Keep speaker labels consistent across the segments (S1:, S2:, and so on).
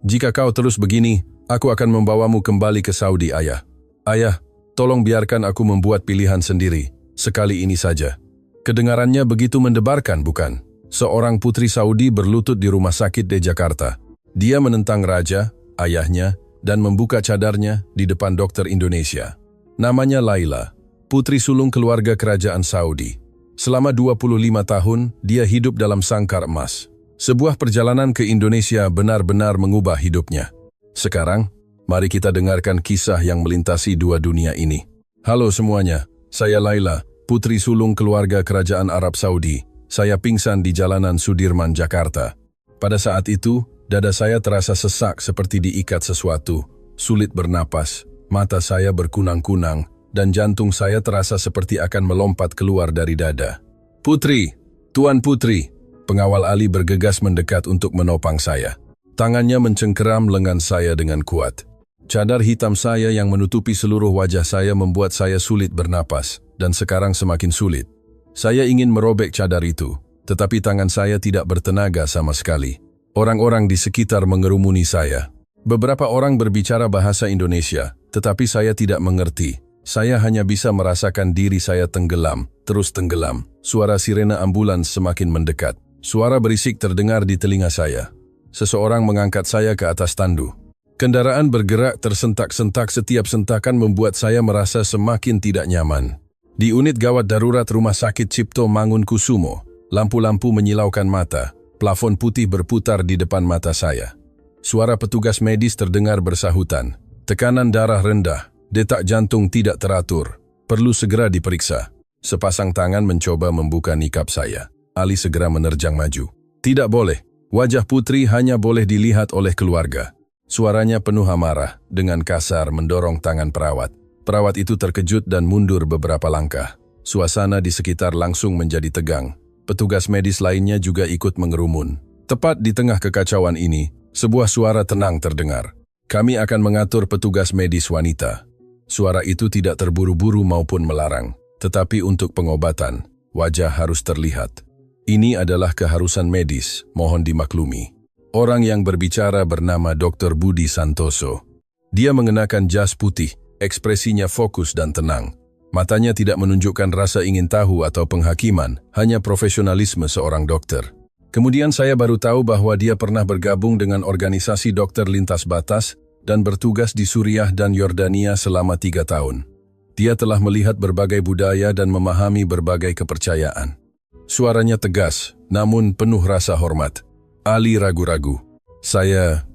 S1: Jika kau terus begini, aku akan membawamu kembali ke Saudi, ayah. Ayah, tolong biarkan aku membuat pilihan sendiri, sekali ini saja. Kedengarannya begitu mendebarkan, bukan? Seorang putri Saudi berlutut di rumah sakit di Jakarta. Dia menentang raja, ayahnya, dan membuka cadarnya di depan dokter Indonesia. Namanya Laila, putri sulung keluarga kerajaan Saudi. Selama 25 tahun, dia hidup dalam sangkar emas. Sebuah perjalanan ke Indonesia benar-benar mengubah hidupnya. Sekarang, mari kita dengarkan kisah yang melintasi dua dunia ini. Halo semuanya, saya Laila, putri sulung keluarga kerajaan Arab Saudi. Saya pingsan di jalanan Sudirman, Jakarta. Pada saat itu, dada saya terasa sesak seperti diikat sesuatu, sulit bernapas, mata saya berkunang-kunang, dan jantung saya terasa seperti akan melompat keluar dari dada. Putri, Tuan Putri, pengawal Ali bergegas mendekat untuk menopang saya. Tangannya mencengkeram lengan saya dengan kuat. Cadar hitam saya yang menutupi seluruh wajah saya membuat saya sulit bernapas, dan sekarang semakin sulit. Saya ingin merobek cadar itu, tetapi tangan saya tidak bertenaga sama sekali. Orang-orang di sekitar mengerumuni saya. Beberapa orang berbicara bahasa Indonesia, tetapi saya tidak mengerti. Saya hanya bisa merasakan diri saya tenggelam, terus tenggelam. Suara sirena ambulans semakin mendekat. Suara berisik terdengar di telinga saya. Seseorang mengangkat saya ke atas tandu. Kendaraan bergerak tersentak-sentak, setiap sentakan membuat saya merasa semakin tidak nyaman. Di unit gawat darurat Rumah Sakit Cipto Mangunkusumo, lampu-lampu menyilaukan mata, plafon putih berputar di depan mata saya. Suara petugas medis terdengar bersahutan. Tekanan darah rendah, detak jantung tidak teratur, perlu segera diperiksa. Sepasang tangan mencoba membuka nikab saya. Ali segera menerjang maju. Tidak boleh, wajah putri hanya boleh dilihat oleh keluarga. Suaranya penuh amarah, dengan kasar mendorong tangan perawat. Perawat itu terkejut dan mundur beberapa langkah. Suasana di sekitar langsung menjadi tegang. Petugas medis lainnya juga ikut mengerumun. Tepat di tengah kekacauan ini, sebuah suara tenang terdengar. Kami akan mengatur petugas medis wanita. Suara itu tidak terburu-buru maupun melarang, tetapi untuk pengobatan, wajah harus terlihat. Ini adalah keharusan medis, mohon dimaklumi. Orang yang berbicara bernama Dr. Budi Santoso. Dia mengenakan jas putih, ekspresinya fokus dan tenang. Matanya tidak menunjukkan rasa ingin tahu atau penghakiman, hanya profesionalisme seorang dokter. Kemudian saya baru tahu bahwa dia pernah bergabung dengan organisasi dokter lintas batas dan bertugas di Suriah dan Yordania selama 3 tahun. Dia telah melihat berbagai budaya dan memahami berbagai kepercayaan. Suaranya tegas, namun penuh rasa hormat. Ali ragu-ragu. Saya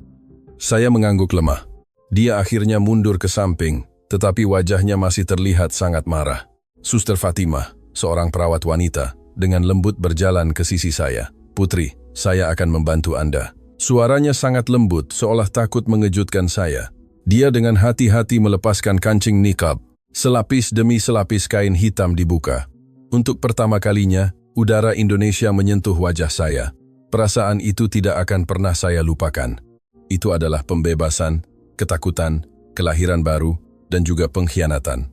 S1: mengangguk lemah. Dia akhirnya mundur ke samping, tetapi wajahnya masih terlihat sangat marah. Suster Fatimah, seorang perawat wanita, dengan lembut berjalan ke sisi saya. Putri, saya akan membantu Anda. Suaranya sangat lembut, seolah takut mengejutkan saya. Dia dengan hati-hati melepaskan kancing nikab. Selapis demi selapis kain hitam dibuka. Untuk pertama kalinya, udara Indonesia menyentuh wajah saya. Perasaan itu tidak akan pernah saya lupakan. Itu adalah pembebasan, ketakutan, kelahiran baru, dan juga pengkhianatan.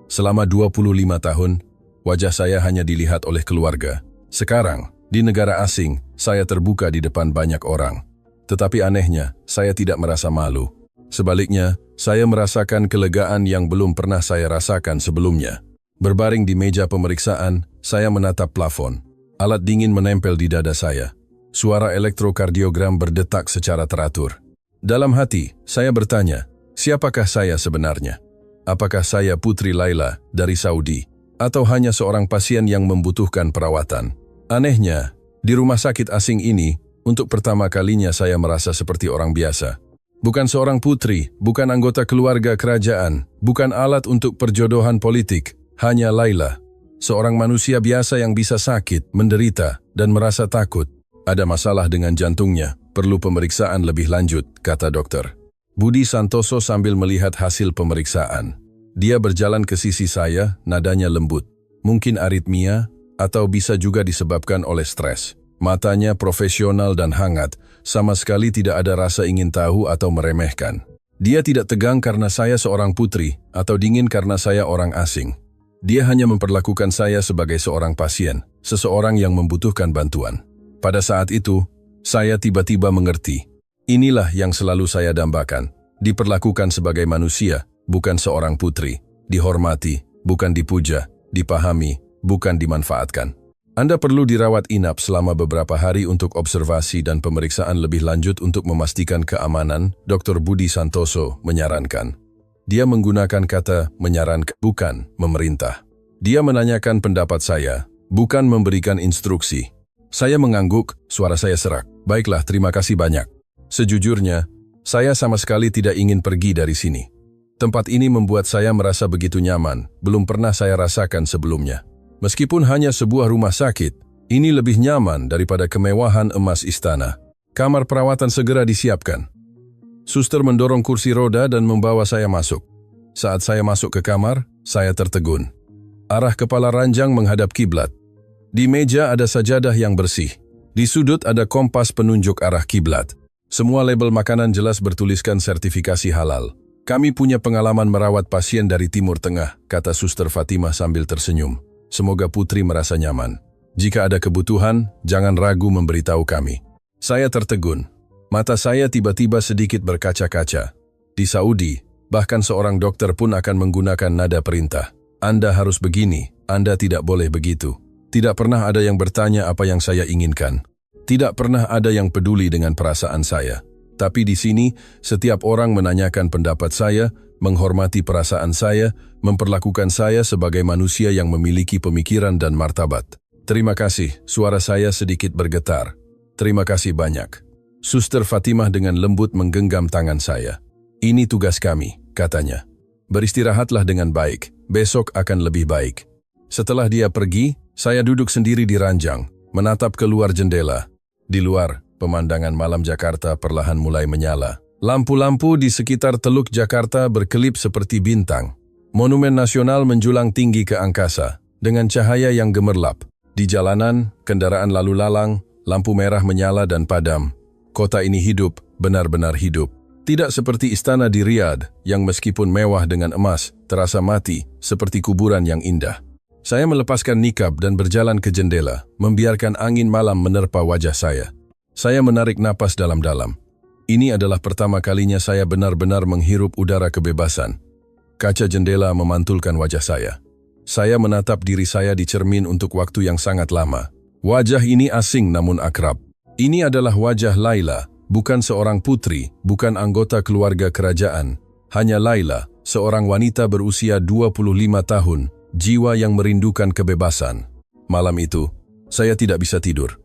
S1: Selama 25 tahun, wajah saya hanya dilihat oleh keluarga. Sekarang, di negara asing, saya terbuka di depan banyak orang. Tetapi anehnya, saya tidak merasa malu. Sebaliknya, saya merasakan kelegaan yang belum pernah saya rasakan sebelumnya. Berbaring di meja pemeriksaan, saya menatap plafon. Alat dingin menempel di dada saya. Suara elektrokardiogram berdetak secara teratur. Dalam hati, saya bertanya, siapakah saya sebenarnya? Apakah saya Putri Laila dari Saudi? Atau hanya seorang pasien yang membutuhkan perawatan? Anehnya, di rumah sakit asing ini, untuk pertama kalinya saya merasa seperti orang biasa. Bukan seorang putri, bukan anggota keluarga kerajaan, bukan alat untuk perjodohan politik, hanya Laila. Seorang manusia biasa yang bisa sakit, menderita, dan merasa takut. Ada masalah dengan jantungnya, perlu pemeriksaan lebih lanjut, kata dokter. Budi Santoso sambil melihat hasil pemeriksaan. Dia berjalan ke sisi saya, nadanya lembut. Mungkin aritmia, atau bisa juga disebabkan oleh stres. Matanya profesional dan hangat, sama sekali tidak ada rasa ingin tahu atau meremehkan. Dia tidak tegang karena saya seorang putri, atau dingin karena saya orang asing. Dia hanya memperlakukan saya sebagai seorang pasien, seseorang yang membutuhkan bantuan. Pada saat itu, saya tiba-tiba mengerti. Inilah yang selalu saya dambakan. Diperlakukan sebagai manusia, bukan seorang putri. Dihormati, bukan dipuja. Dipahami, bukan dimanfaatkan. Anda perlu dirawat inap selama beberapa hari untuk observasi dan pemeriksaan lebih lanjut untuk memastikan keamanan, Dr. Budi Santoso menyarankan. Dia menggunakan kata menyarankan, bukan memerintah. Dia menanyakan pendapat saya, bukan memberikan instruksi. Saya mengangguk, suara saya serak. Baiklah, terima kasih banyak. Sejujurnya, saya sama sekali tidak ingin pergi dari sini. Tempat ini membuat saya merasa begitu nyaman, belum pernah saya rasakan sebelumnya. Meskipun hanya sebuah rumah sakit, ini lebih nyaman daripada kemewahan emas istana. Kamar perawatan segera disiapkan. Suster mendorong kursi roda dan membawa saya masuk. Saat saya masuk ke kamar, saya tertegun. Arah kepala ranjang menghadap kiblat. Di meja ada sajadah yang bersih. Di sudut ada kompas penunjuk arah kiblat. Semua label makanan jelas bertuliskan sertifikasi halal. Kami punya pengalaman merawat pasien dari Timur Tengah, kata Suster Fatimah sambil tersenyum. Semoga putri merasa nyaman. Jika ada kebutuhan, jangan ragu memberitahu kami. Saya tertegun. Mata saya tiba-tiba sedikit berkaca-kaca. Di Saudi, bahkan seorang dokter pun akan menggunakan nada perintah. Anda harus begini, Anda tidak boleh begitu. Tidak pernah ada yang bertanya apa yang saya inginkan. Tidak pernah ada yang peduli dengan perasaan saya. Tapi di sini, setiap orang menanyakan pendapat saya, menghormati perasaan saya, memperlakukan saya sebagai manusia yang memiliki pemikiran dan martabat. Terima kasih, suara saya sedikit bergetar. Terima kasih banyak. Suster Fatimah dengan lembut menggenggam tangan saya. Ini tugas kami, katanya. Beristirahatlah dengan baik, besok akan lebih baik. Setelah dia pergi, saya duduk sendiri di ranjang, menatap keluar jendela. Di luar, pemandangan malam Jakarta perlahan mulai menyala. Lampu-lampu di sekitar Teluk Jakarta berkelip seperti bintang. Monumen Nasional menjulang tinggi ke angkasa, dengan cahaya yang gemerlap. Di jalanan, kendaraan lalu lalang, lampu merah menyala dan padam. Kota ini hidup, benar-benar hidup. Tidak seperti istana di Riyadh, yang meskipun mewah dengan emas, terasa mati, seperti kuburan yang indah. Saya melepaskan nikab dan berjalan ke jendela, membiarkan angin malam menerpa wajah saya. Saya menarik napas dalam-dalam. Ini adalah pertama kalinya saya benar-benar menghirup udara kebebasan. Kaca jendela memantulkan wajah saya. Saya menatap diri saya di cermin untuk waktu yang sangat lama. Wajah ini asing namun akrab. Ini adalah wajah Laila, bukan seorang putri, bukan anggota keluarga kerajaan. Hanya Laila, seorang wanita berusia 25 tahun, jiwa yang merindukan kebebasan. Malam itu, saya tidak bisa tidur.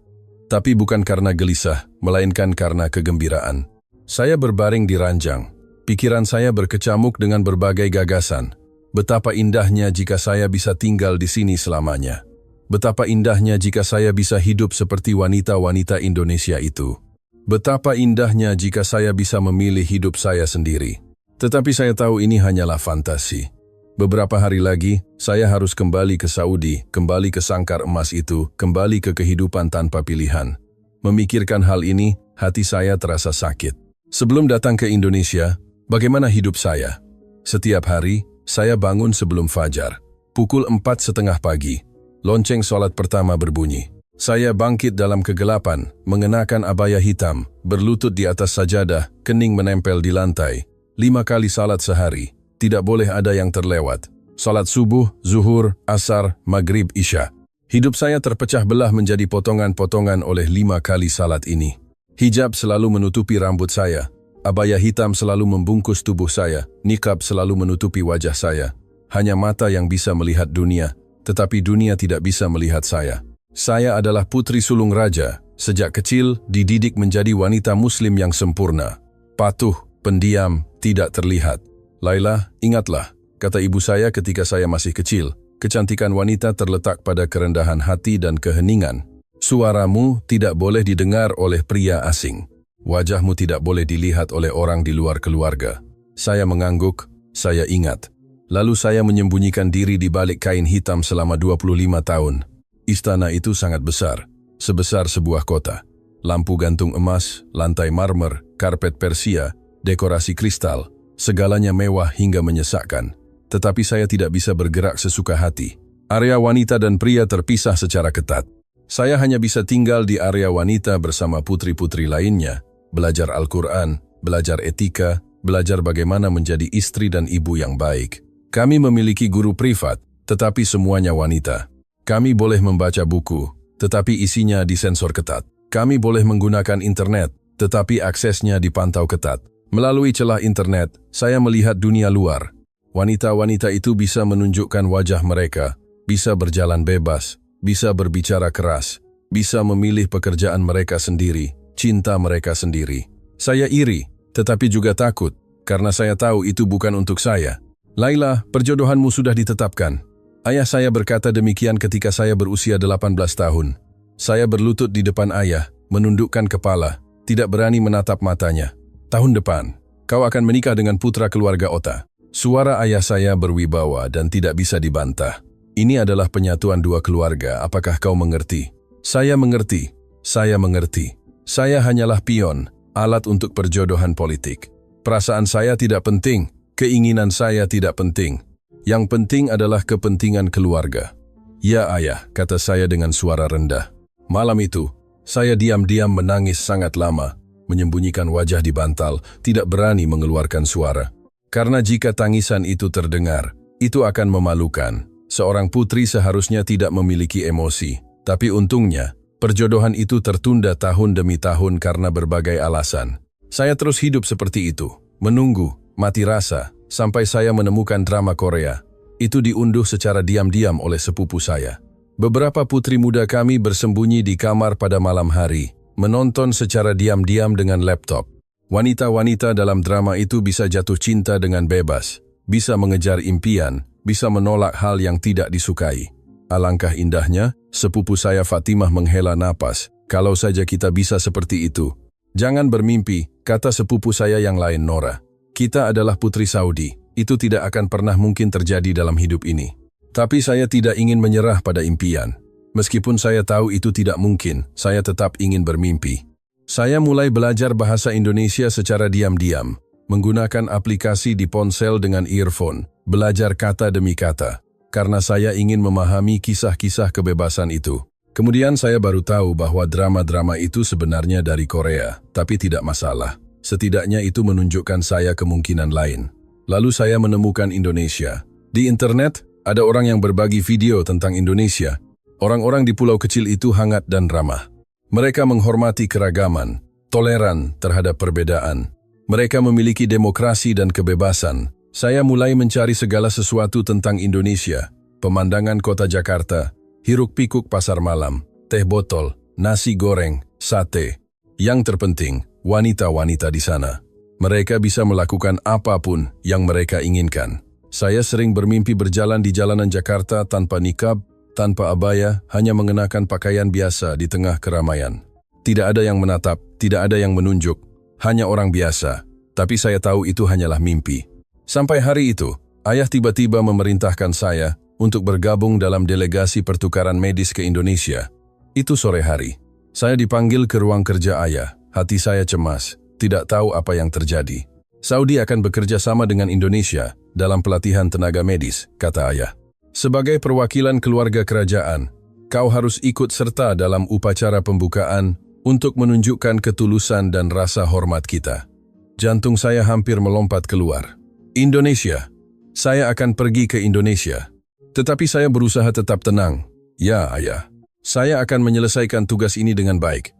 S1: Tapi bukan karena gelisah, melainkan karena kegembiraan. Saya berbaring di ranjang. Pikiran saya berkecamuk dengan berbagai gagasan. Betapa indahnya jika saya bisa tinggal di sini selamanya. Betapa indahnya jika saya bisa hidup seperti wanita-wanita Indonesia itu. Betapa indahnya jika saya bisa memilih hidup saya sendiri. Tetapi saya tahu ini hanyalah fantasi. Beberapa hari lagi, saya harus kembali ke Saudi, kembali ke sangkar emas itu, kembali ke kehidupan tanpa pilihan. Memikirkan hal ini, hati saya terasa sakit. Sebelum datang ke Indonesia, bagaimana hidup saya? Setiap hari, saya bangun sebelum fajar. Pukul 4:30 pagi, lonceng sholat pertama berbunyi. Saya bangkit dalam kegelapan, mengenakan abaya hitam, berlutut di atas sajadah, kening menempel di lantai. 5 kali salat sehari, tidak boleh ada yang terlewat. Salat subuh, zuhur, asar, maghrib, isya. Hidup saya terpecah belah menjadi potongan-potongan oleh 5 kali salat ini. Hijab selalu menutupi rambut saya. Abaya hitam selalu membungkus tubuh saya. Niqab selalu menutupi wajah saya. Hanya mata yang bisa melihat dunia, tetapi dunia tidak bisa melihat saya. Saya adalah putri sulung raja. Sejak kecil, dididik menjadi wanita muslim yang sempurna. Patuh, pendiam, tidak terlihat. Laila, ingatlah, kata ibu saya ketika saya masih kecil. Kecantikan wanita terletak pada kerendahan hati dan keheningan. Suaramu tidak boleh didengar oleh pria asing. Wajahmu tidak boleh dilihat oleh orang di luar keluarga. Saya mengangguk, saya ingat. Lalu saya menyembunyikan diri di balik kain hitam selama 25 tahun. Istana itu sangat besar, sebesar sebuah kota. Lampu gantung emas, lantai marmer, karpet Persia, dekorasi kristal, segalanya mewah hingga menyesakkan. Tetapi saya tidak bisa bergerak sesuka hati. Area wanita dan pria terpisah secara ketat. Saya hanya bisa tinggal di area wanita bersama putri-putri lainnya, belajar Al-Quran, belajar etika, belajar bagaimana menjadi istri dan ibu yang baik. Kami memiliki guru privat, tetapi semuanya wanita. Kami boleh membaca buku, tetapi isinya disensor ketat. Kami boleh menggunakan internet, tetapi aksesnya dipantau ketat. Melalui celah internet, saya melihat dunia luar. Wanita-wanita itu bisa menunjukkan wajah mereka, bisa berjalan bebas, bisa berbicara keras, bisa memilih pekerjaan mereka sendiri, cinta mereka sendiri. Saya iri, tetapi juga takut, karena saya tahu itu bukan untuk saya. Laila, perjodohanmu sudah ditetapkan. Ayah saya berkata demikian ketika saya berusia 18 tahun. Saya berlutut di depan ayah, menundukkan kepala, tidak berani menatap matanya. Tahun depan, kau akan menikah dengan putra keluarga Ota. Suara ayah saya berwibawa dan tidak bisa dibantah. Ini adalah penyatuan dua keluarga, apakah kau mengerti? Saya mengerti, saya mengerti. Saya hanyalah pion, alat untuk perjodohan politik. Perasaan saya tidak penting. Keinginan saya tidak penting. Yang penting adalah kepentingan keluarga. Ya ayah, kata saya dengan suara rendah. Malam itu, saya diam-diam menangis sangat lama, menyembunyikan wajah di bantal, tidak berani mengeluarkan suara. Karena jika tangisan itu terdengar, itu akan memalukan. Seorang putri seharusnya tidak memiliki emosi. Tapi untungnya, perjodohan itu tertunda tahun demi tahun karena berbagai alasan. Saya terus hidup seperti itu, menunggu, mati rasa, sampai saya menemukan drama Korea. Itu diunduh secara diam-diam oleh sepupu saya. Beberapa putri muda kami bersembunyi di kamar pada malam hari, menonton secara diam-diam dengan laptop. Wanita-wanita dalam drama itu bisa jatuh cinta dengan bebas, bisa mengejar impian, bisa menolak hal yang tidak disukai. Alangkah indahnya, sepupu saya Fatimah menghela napas, kalau saja kita bisa seperti itu. Jangan bermimpi, kata sepupu saya yang lain Nora. Kita adalah putri Saudi, itu tidak akan pernah mungkin terjadi dalam hidup ini. Tapi saya tidak ingin menyerah pada impian. Meskipun saya tahu itu tidak mungkin, saya tetap ingin bermimpi. Saya mulai belajar bahasa Indonesia secara diam-diam, menggunakan aplikasi di ponsel dengan earphone, belajar kata demi kata, karena saya ingin memahami kisah-kisah kebebasan itu. Kemudian saya baru tahu bahwa drama-drama itu sebenarnya dari Korea, tapi tidak masalah. Setidaknya itu menunjukkan saya kemungkinan lain. Lalu saya menemukan Indonesia. Di internet, ada orang yang berbagi video tentang Indonesia. Orang-orang di pulau kecil itu hangat dan ramah. Mereka menghormati keragaman, toleran terhadap perbedaan. Mereka memiliki demokrasi dan kebebasan. Saya mulai mencari segala sesuatu tentang Indonesia. Pemandangan kota Jakarta, hiruk-pikuk pasar malam, teh botol, nasi goreng, sate. Yang terpenting, wanita-wanita di sana. Mereka bisa melakukan apapun yang mereka inginkan. Saya sering bermimpi berjalan di jalanan Jakarta tanpa nikab, tanpa abaya, hanya mengenakan pakaian biasa di tengah keramaian. Tidak ada yang menatap, tidak ada yang menunjuk, hanya orang biasa. Tapi saya tahu itu hanyalah mimpi. Sampai hari itu, ayah tiba-tiba memerintahkan saya untuk bergabung dalam delegasi pertukaran medis ke Indonesia. Itu sore hari. Saya dipanggil ke ruang kerja ayah. Hati saya cemas, tidak tahu apa yang terjadi. Saudi akan bekerja sama dengan Indonesia dalam pelatihan tenaga medis, kata ayah. Sebagai perwakilan keluarga kerajaan, kau harus ikut serta dalam upacara pembukaan untuk menunjukkan ketulusan dan rasa hormat kita. Jantung saya hampir melompat keluar. Indonesia. Saya akan pergi ke Indonesia. Tetapi saya berusaha tetap tenang. Ya, ayah. Saya akan menyelesaikan tugas ini dengan baik.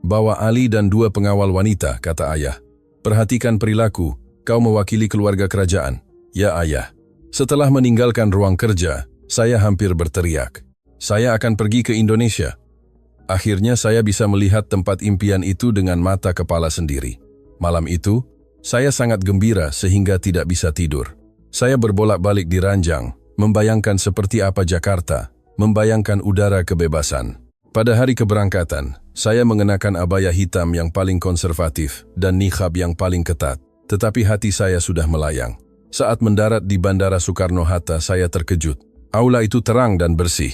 S1: Bawa Ali dan 2 pengawal wanita, kata ayah. Perhatikan perilaku, kau mewakili keluarga kerajaan. Ya ayah. Setelah meninggalkan ruang kerja, saya hampir berteriak. Saya akan pergi ke Indonesia. Akhirnya saya bisa melihat tempat impian itu dengan mata kepala sendiri. Malam itu, saya sangat gembira sehingga tidak bisa tidur. Saya berbolak-balik di ranjang, membayangkan seperti apa Jakarta, membayangkan udara kebebasan. Pada hari keberangkatan, saya mengenakan abaya hitam yang paling konservatif dan niqab yang paling ketat. Tetapi hati saya sudah melayang. Saat mendarat di Bandara Soekarno-Hatta, saya terkejut. Aula itu terang dan bersih.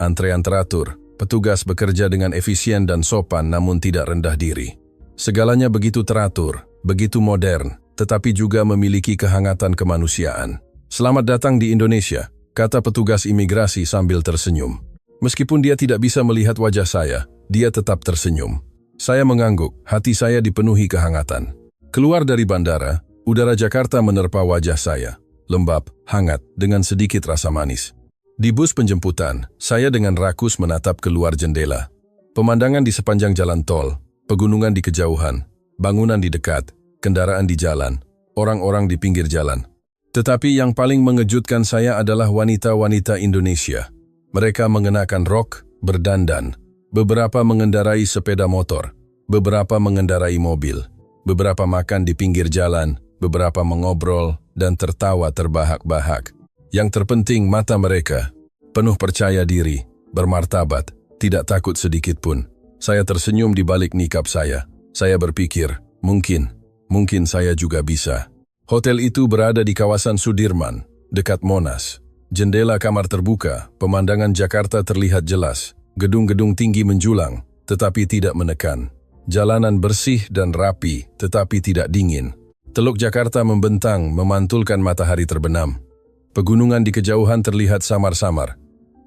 S1: Antrean teratur, petugas bekerja dengan efisien dan sopan namun tidak rendah diri. Segalanya begitu teratur, begitu modern, tetapi juga memiliki kehangatan kemanusiaan. Selamat datang di Indonesia, kata petugas imigrasi sambil tersenyum. Meskipun dia tidak bisa melihat wajah saya, dia tetap tersenyum. Saya mengangguk, hati saya dipenuhi kehangatan. Keluar dari bandara, udara Jakarta menerpa wajah saya. Lembab, hangat, dengan sedikit rasa manis. Di bus penjemputan, saya dengan rakus menatap keluar jendela. Pemandangan di sepanjang jalan tol, pegunungan di kejauhan, bangunan di dekat, kendaraan di jalan, orang-orang di pinggir jalan. Tetapi yang paling mengejutkan saya adalah wanita-wanita Indonesia. Mereka mengenakan rok, berdandan. Beberapa mengendarai sepeda motor, beberapa mengendarai mobil, beberapa makan di pinggir jalan, beberapa mengobrol dan tertawa terbahak-bahak. Yang terpenting mata mereka, penuh percaya diri, bermartabat, tidak takut sedikit pun. Saya tersenyum di balik nikab saya. Saya berpikir, mungkin saya juga bisa. Hotel itu berada di kawasan Sudirman, dekat Monas. Jendela kamar terbuka, pemandangan Jakarta terlihat jelas. Gedung-gedung tinggi menjulang, tetapi tidak menekan. Jalanan bersih dan rapi, tetapi tidak dingin. Teluk Jakarta membentang, memantulkan matahari terbenam. Pegunungan di kejauhan terlihat samar-samar.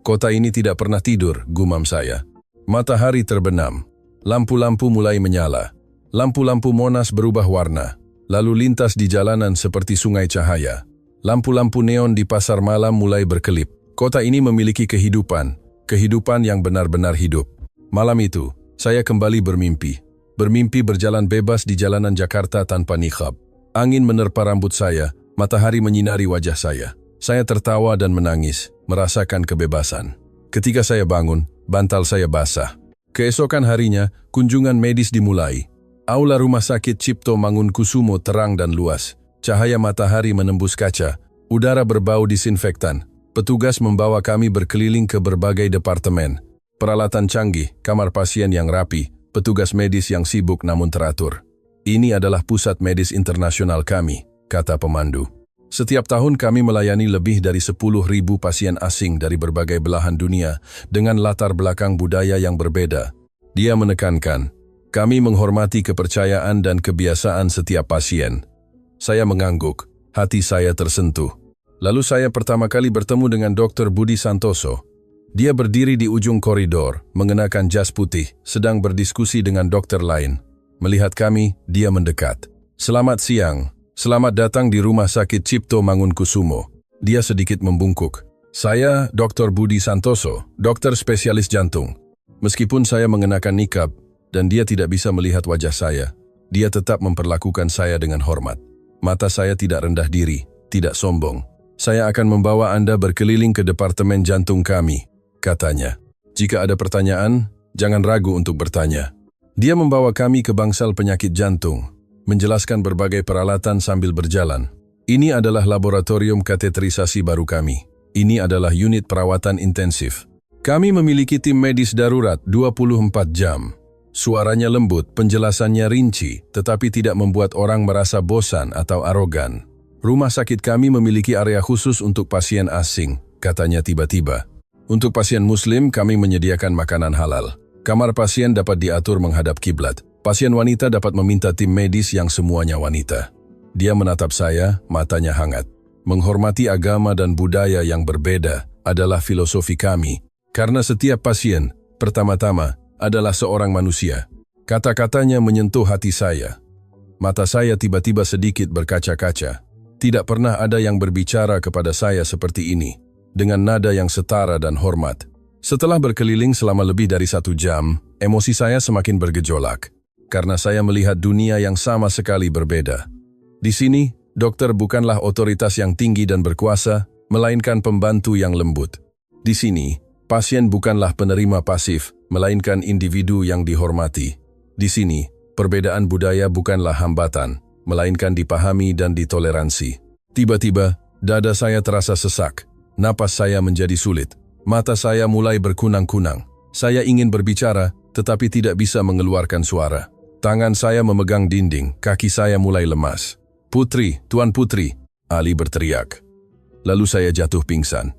S1: Kota ini tidak pernah tidur, gumam saya. Matahari terbenam. Lampu-lampu mulai menyala. Lampu-lampu Monas berubah warna. Lalu lintas di jalanan seperti sungai cahaya. Lampu-lampu neon di pasar malam mulai berkelip. Kota ini memiliki kehidupan. Kehidupan yang benar-benar hidup. Malam itu, saya kembali bermimpi. Bermimpi berjalan bebas di jalanan Jakarta tanpa niqab. Angin menerpa rambut saya, matahari menyinari wajah saya. Saya tertawa dan menangis, merasakan kebebasan. Ketika saya bangun, bantal saya basah. Keesokan harinya, kunjungan medis dimulai. Aula rumah sakit Cipto Mangunkusumo terang dan luas. Cahaya matahari menembus kaca. Udara berbau disinfektan. Petugas membawa kami berkeliling ke berbagai departemen. Peralatan canggih, kamar pasien yang rapi, petugas medis yang sibuk namun teratur. Ini adalah pusat medis internasional kami, kata pemandu. Setiap tahun kami melayani lebih dari 10.000 pasien asing dari berbagai belahan dunia dengan latar belakang budaya yang berbeda. Dia menekankan, kami menghormati kepercayaan dan kebiasaan setiap pasien. Saya mengangguk, hati saya tersentuh. Lalu saya pertama kali bertemu dengan Dr. Budi Santoso. Dia berdiri di ujung koridor, mengenakan jas putih, sedang berdiskusi dengan dokter lain. Melihat kami, dia mendekat. Selamat siang, selamat datang di Rumah Sakit Cipto Mangunkusumo. Dia sedikit membungkuk. Saya Dr. Budi Santoso, dokter spesialis jantung. Meskipun saya mengenakan nikab, dan dia tidak bisa melihat wajah saya, dia tetap memperlakukan saya dengan hormat. Mata saya tidak rendah diri, tidak sombong. Saya akan membawa Anda berkeliling ke departemen jantung kami, katanya. Jika ada pertanyaan, jangan ragu untuk bertanya. Dia membawa kami ke bangsal penyakit jantung, menjelaskan berbagai peralatan sambil berjalan. Ini adalah laboratorium kateterisasi baru kami. Ini adalah unit perawatan intensif. Kami memiliki tim medis darurat 24 jam. Suaranya lembut, penjelasannya rinci, tetapi tidak membuat orang merasa bosan atau arogan. Rumah sakit kami memiliki area khusus untuk pasien asing, katanya tiba-tiba. Untuk pasien muslim, kami menyediakan makanan halal. Kamar pasien dapat diatur menghadap kiblat. Pasien wanita dapat meminta tim medis yang semuanya wanita. Dia menatap saya, matanya hangat. Menghormati agama dan budaya yang berbeda adalah filosofi kami. Karena setiap pasien, pertama-tama, adalah seorang manusia. Kata-katanya menyentuh hati saya. Mata saya tiba-tiba sedikit berkaca-kaca. Tidak pernah ada yang berbicara kepada saya seperti ini, dengan nada yang setara dan hormat. Setelah berkeliling selama lebih dari 1 jam, emosi saya semakin bergejolak, karena saya melihat dunia yang sama sekali berbeda. Di sini, dokter bukanlah otoritas yang tinggi dan berkuasa, melainkan pembantu yang lembut. Di sini, pasien bukanlah penerima pasif, melainkan individu yang dihormati. Di sini, perbedaan budaya bukanlah hambatan, melainkan dipahami dan ditoleransi. Tiba-tiba, dada saya terasa sesak. Napas saya menjadi sulit. Mata saya mulai berkunang-kunang. Saya ingin berbicara, tetapi tidak bisa mengeluarkan suara. Tangan saya memegang dinding, kaki saya mulai lemas. "Putri, Tuan Putri," Ali berteriak. Lalu saya jatuh pingsan.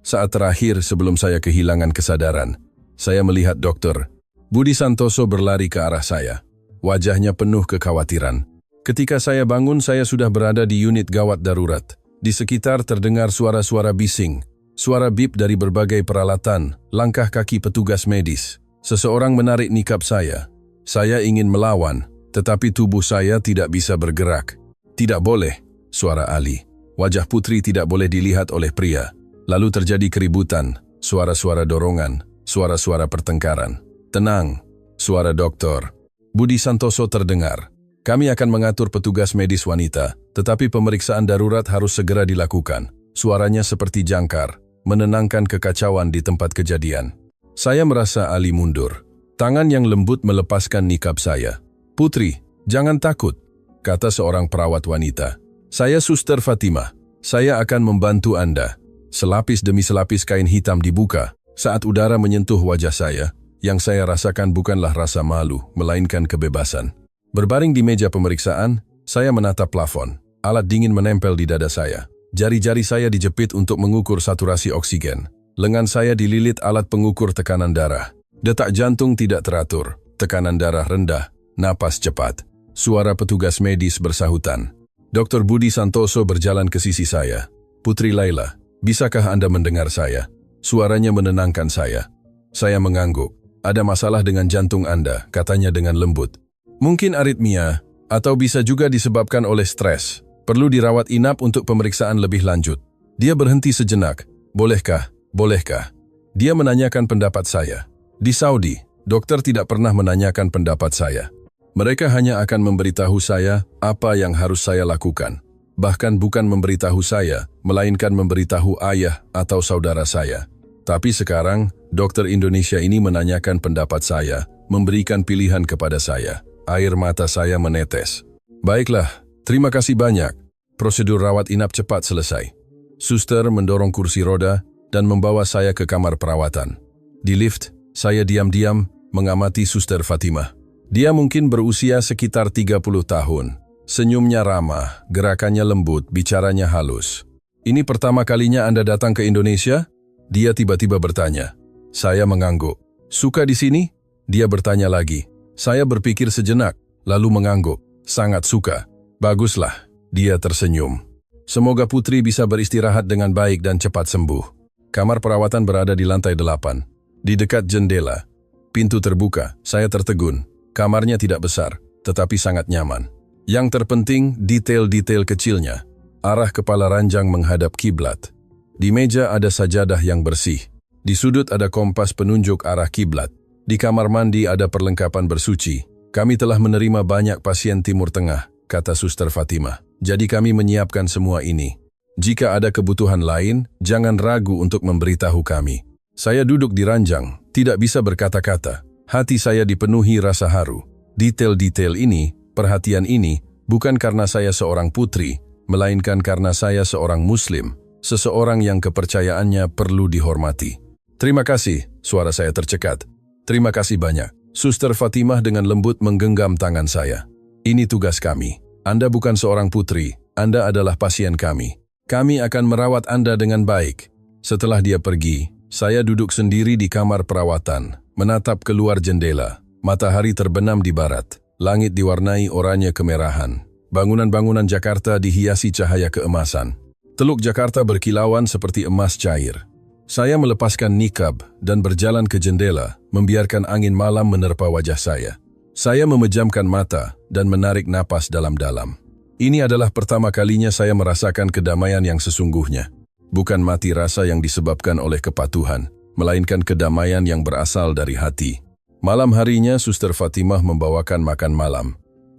S1: Saat terakhir sebelum saya kehilangan kesadaran, saya melihat dokter Budi Santoso berlari ke arah saya. Wajahnya penuh kekhawatiran. Ketika saya bangun, saya sudah berada di unit gawat darurat. Di sekitar terdengar suara-suara bising, suara bip dari berbagai peralatan, langkah kaki petugas medis. Seseorang menarik nikab saya. Saya ingin melawan, tetapi tubuh saya tidak bisa bergerak. Tidak boleh, suara Ali. Wajah Putri tidak boleh dilihat oleh pria. Lalu terjadi keributan, suara-suara dorongan, suara-suara pertengkaran. Tenang, suara dokter. Budi Santoso terdengar. Kami akan mengatur petugas medis wanita, tetapi pemeriksaan darurat harus segera dilakukan. Suaranya seperti jangkar, menenangkan kekacauan di tempat kejadian. Saya merasa Ali mundur. Tangan yang lembut melepaskan nikab saya. Putri, jangan takut, kata seorang perawat wanita. Saya Suster Fatimah. Saya akan membantu Anda. Selapis demi selapis kain hitam dibuka saat udara menyentuh wajah saya. Yang saya rasakan bukanlah rasa malu, melainkan kebebasan. Berbaring di meja pemeriksaan, saya menatap plafon. Alat dingin menempel di dada saya. Jari-jari saya dijepit untuk mengukur saturasi oksigen. Lengan saya dililit alat pengukur tekanan darah. Detak jantung tidak teratur, tekanan darah rendah, napas cepat. Suara petugas medis bersahutan. Dr. Budi Santoso berjalan ke sisi saya. Putri Laila, bisakah Anda mendengar saya? Suaranya menenangkan saya. Saya mengangguk. Ada masalah dengan jantung Anda, katanya dengan lembut. Mungkin aritmia, atau bisa juga disebabkan oleh stres. Perlu dirawat inap untuk pemeriksaan lebih lanjut. Dia berhenti sejenak. Bolehkah? Bolehkah? Dia menanyakan pendapat saya. Di Saudi, dokter tidak pernah menanyakan pendapat saya. Mereka hanya akan memberitahu saya apa yang harus saya lakukan. Bahkan bukan memberitahu saya, melainkan memberitahu ayah atau saudara saya. Tapi sekarang, dokter Indonesia ini menanyakan pendapat saya, memberikan pilihan kepada saya. Air mata saya menetes. Baiklah, terima kasih banyak. Prosedur rawat inap cepat selesai. Suster mendorong kursi roda dan membawa saya ke kamar perawatan. Di lift, saya diam-diam mengamati Suster Fatimah. Dia mungkin berusia sekitar 30 tahun. Senyumnya ramah, gerakannya lembut, bicaranya halus. Ini pertama kalinya Anda datang ke Indonesia? Dia tiba-tiba bertanya. Saya mengangguk. Suka di sini? Dia bertanya lagi. Saya berpikir sejenak, lalu mengangguk. Sangat suka. Baguslah. Dia tersenyum. Semoga Putri bisa beristirahat dengan baik dan cepat sembuh. Kamar perawatan berada di lantai 8. Di dekat jendela. Pintu terbuka, saya tertegun. Kamarnya tidak besar, tetapi sangat nyaman. Yang terpenting, detail-detail kecilnya. Arah kepala ranjang menghadap kiblat. Di meja ada sajadah yang bersih. Di sudut ada kompas penunjuk arah kiblat. Di kamar mandi ada perlengkapan bersuci. Kami telah menerima banyak pasien Timur Tengah, kata Suster Fatimah. Jadi kami menyiapkan semua ini. Jika ada kebutuhan lain, jangan ragu untuk memberitahu kami. Saya duduk di ranjang, tidak bisa berkata-kata. Hati saya dipenuhi rasa haru. Detail-detail ini, perhatian ini, bukan karena saya seorang putri, melainkan karena saya seorang muslim, seseorang yang kepercayaannya perlu dihormati. Terima kasih, suara saya tercekat. Terima kasih banyak. Suster Fatimah dengan lembut menggenggam tangan saya. Ini tugas kami. Anda bukan seorang putri, Anda adalah pasien kami. Kami akan merawat Anda dengan baik. Setelah dia pergi, saya duduk sendiri di kamar perawatan, menatap keluar jendela. Matahari terbenam di barat, langit diwarnai oranye kemerahan. Bangunan-bangunan Jakarta dihiasi cahaya keemasan. Teluk Jakarta berkilauan seperti emas cair. Saya melepaskan nikab dan berjalan ke jendela, membiarkan angin malam menerpa wajah saya. Saya memejamkan mata dan menarik napas dalam-dalam. Ini adalah pertama kalinya saya merasakan kedamaian yang sesungguhnya. Bukan mati rasa yang disebabkan oleh kepatuhan, melainkan kedamaian yang berasal dari hati. Malam harinya Suster Fatimah membawakan makan malam.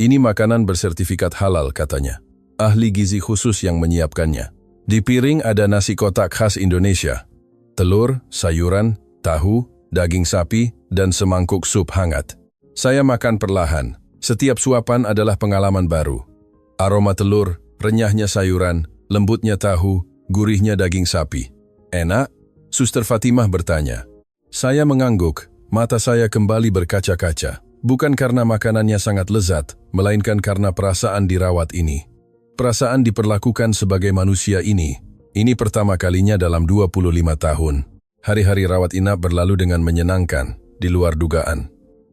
S1: Ini makanan bersertifikat halal katanya. Ahli gizi khusus yang menyiapkannya. Di piring ada nasi kotak khas Indonesia. Telur, sayuran, tahu, daging sapi, dan semangkuk sup hangat. Saya makan perlahan. Setiap suapan adalah pengalaman baru. Aroma telur, renyahnya sayuran, lembutnya tahu, gurihnya daging sapi. Enak? Suster Fatimah bertanya. Saya mengangguk, mata saya kembali berkaca-kaca. Bukan karena makanannya sangat lezat, melainkan karena perasaan dirawat ini. Perasaan diperlakukan sebagai manusia ini. Ini pertama kalinya dalam 25 tahun. Hari-hari rawat inap berlalu dengan menyenangkan, di luar dugaan.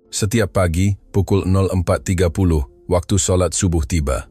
S1: Setiap pagi, pukul 04.30, waktu sholat subuh tiba.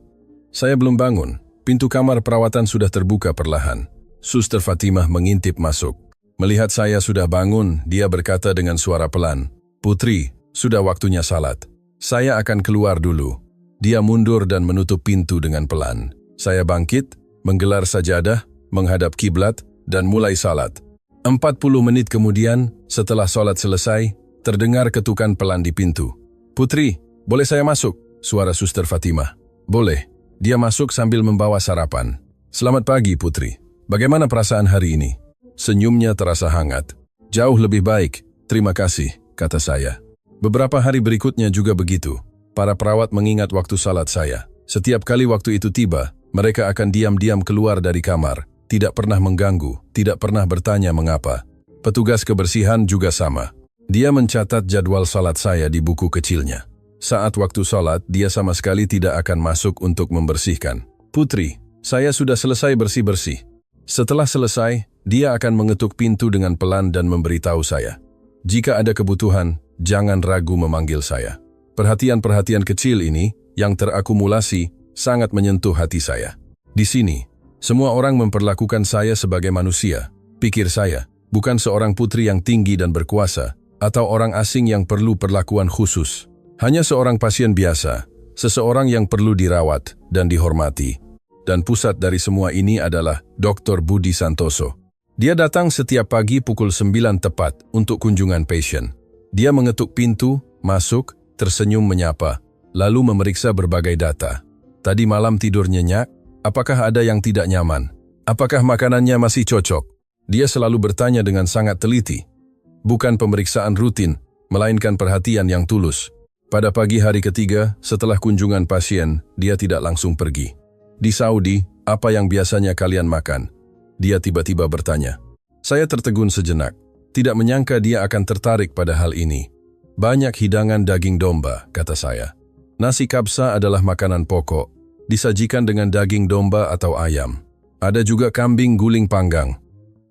S1: Saya belum bangun. Pintu kamar perawatan sudah terbuka perlahan. Suster Fatimah mengintip masuk. Melihat saya sudah bangun, dia berkata dengan suara pelan, "Putri, sudah waktunya salat." Saya akan keluar dulu. Dia mundur dan menutup pintu dengan pelan. Saya bangkit, menggelar sajadah, menghadap kiblat, dan mulai salat. 40 menit kemudian, setelah salat selesai, terdengar ketukan pelan di pintu. "Putri, boleh saya masuk?" Suara Suster Fatimah. "Boleh." Dia masuk sambil membawa sarapan. "Selamat pagi, Putri. Bagaimana perasaan hari ini?" Senyumnya terasa hangat. "Jauh lebih baik, terima kasih," kata saya. Beberapa hari berikutnya juga begitu. Para perawat mengingat waktu salat saya. Setiap kali waktu itu tiba, mereka akan diam-diam keluar dari kamar. Tidak pernah mengganggu, tidak pernah bertanya mengapa. Petugas kebersihan juga sama. Dia mencatat jadwal salat saya di buku kecilnya. Saat waktu salat, dia sama sekali tidak akan masuk untuk membersihkan. "Putri, saya sudah selesai bersih-bersih." Setelah selesai, dia akan mengetuk pintu dengan pelan dan memberitahu saya. Jika ada kebutuhan, jangan ragu memanggil saya. Perhatian-perhatian kecil ini, yang terakumulasi, sangat menyentuh hati saya. Di sini, semua orang memperlakukan saya sebagai manusia, pikir saya, bukan seorang putri yang tinggi dan berkuasa, atau orang asing yang perlu perlakuan khusus. Hanya seorang pasien biasa, seseorang yang perlu dirawat dan dihormati. Dan pusat dari semua ini adalah Dr. Budi Santoso. Dia datang setiap pagi pukul 9 tepat untuk kunjungan pasien. Dia mengetuk pintu, masuk, tersenyum menyapa, lalu memeriksa berbagai data. Tadi malam tidur nyenyak? Apakah ada yang tidak nyaman? Apakah makanannya masih cocok? Dia selalu bertanya dengan sangat teliti. Bukan pemeriksaan rutin, melainkan perhatian yang tulus. Pada pagi hari ketiga, setelah kunjungan pasien, dia tidak langsung pergi. "Di Saudi, apa yang biasanya kalian makan?" Dia tiba-tiba bertanya. Saya tertegun sejenak. Tidak menyangka dia akan tertarik pada hal ini. "Banyak hidangan daging domba," kata saya. "Nasi kabsa adalah makanan pokok. Disajikan dengan daging domba atau ayam. Ada juga kambing guling panggang."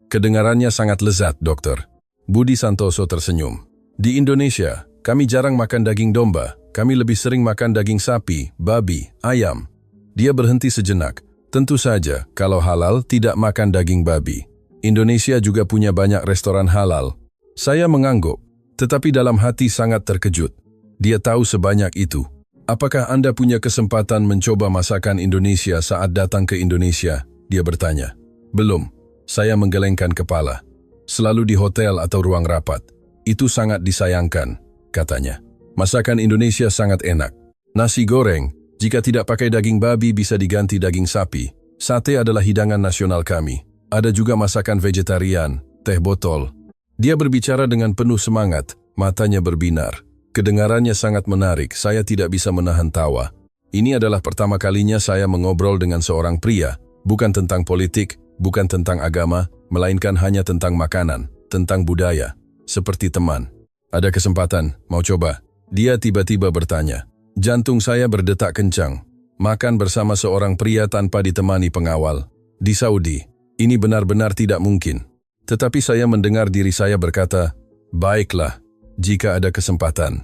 S1: "Kedengarannya sangat lezat, dokter." Budi Santoso tersenyum. "Di Indonesia, kami jarang makan daging domba. Kami lebih sering makan daging sapi, babi, ayam." Dia berhenti sejenak. "Tentu saja, kalau halal tidak makan daging babi. Indonesia juga punya banyak restoran halal." Saya mengangguk, tetapi dalam hati sangat terkejut. Dia tahu sebanyak itu. "Apakah Anda punya kesempatan mencoba masakan Indonesia saat datang ke Indonesia?" Dia bertanya. "Belum." Saya menggelengkan kepala. "Selalu di hotel atau ruang rapat. Itu sangat disayangkan," katanya. "Masakan Indonesia sangat enak. Nasi goreng, jika tidak pakai daging babi bisa diganti daging sapi. Sate adalah hidangan nasional kami. Ada juga masakan vegetarian, teh botol." Dia berbicara dengan penuh semangat, matanya berbinar. Kedengarannya sangat menarik, saya tidak bisa menahan tawa. Ini adalah pertama kalinya saya mengobrol dengan seorang pria, bukan tentang politik, bukan tentang agama, melainkan hanya tentang makanan, tentang budaya, seperti teman. "Ada kesempatan, mau coba?" Dia tiba-tiba bertanya. Jantung saya berdetak kencang. Makan bersama seorang pria tanpa ditemani pengawal. Di Saudi, ini benar-benar tidak mungkin. Tetapi saya mendengar diri saya berkata, "Baiklah, jika ada kesempatan."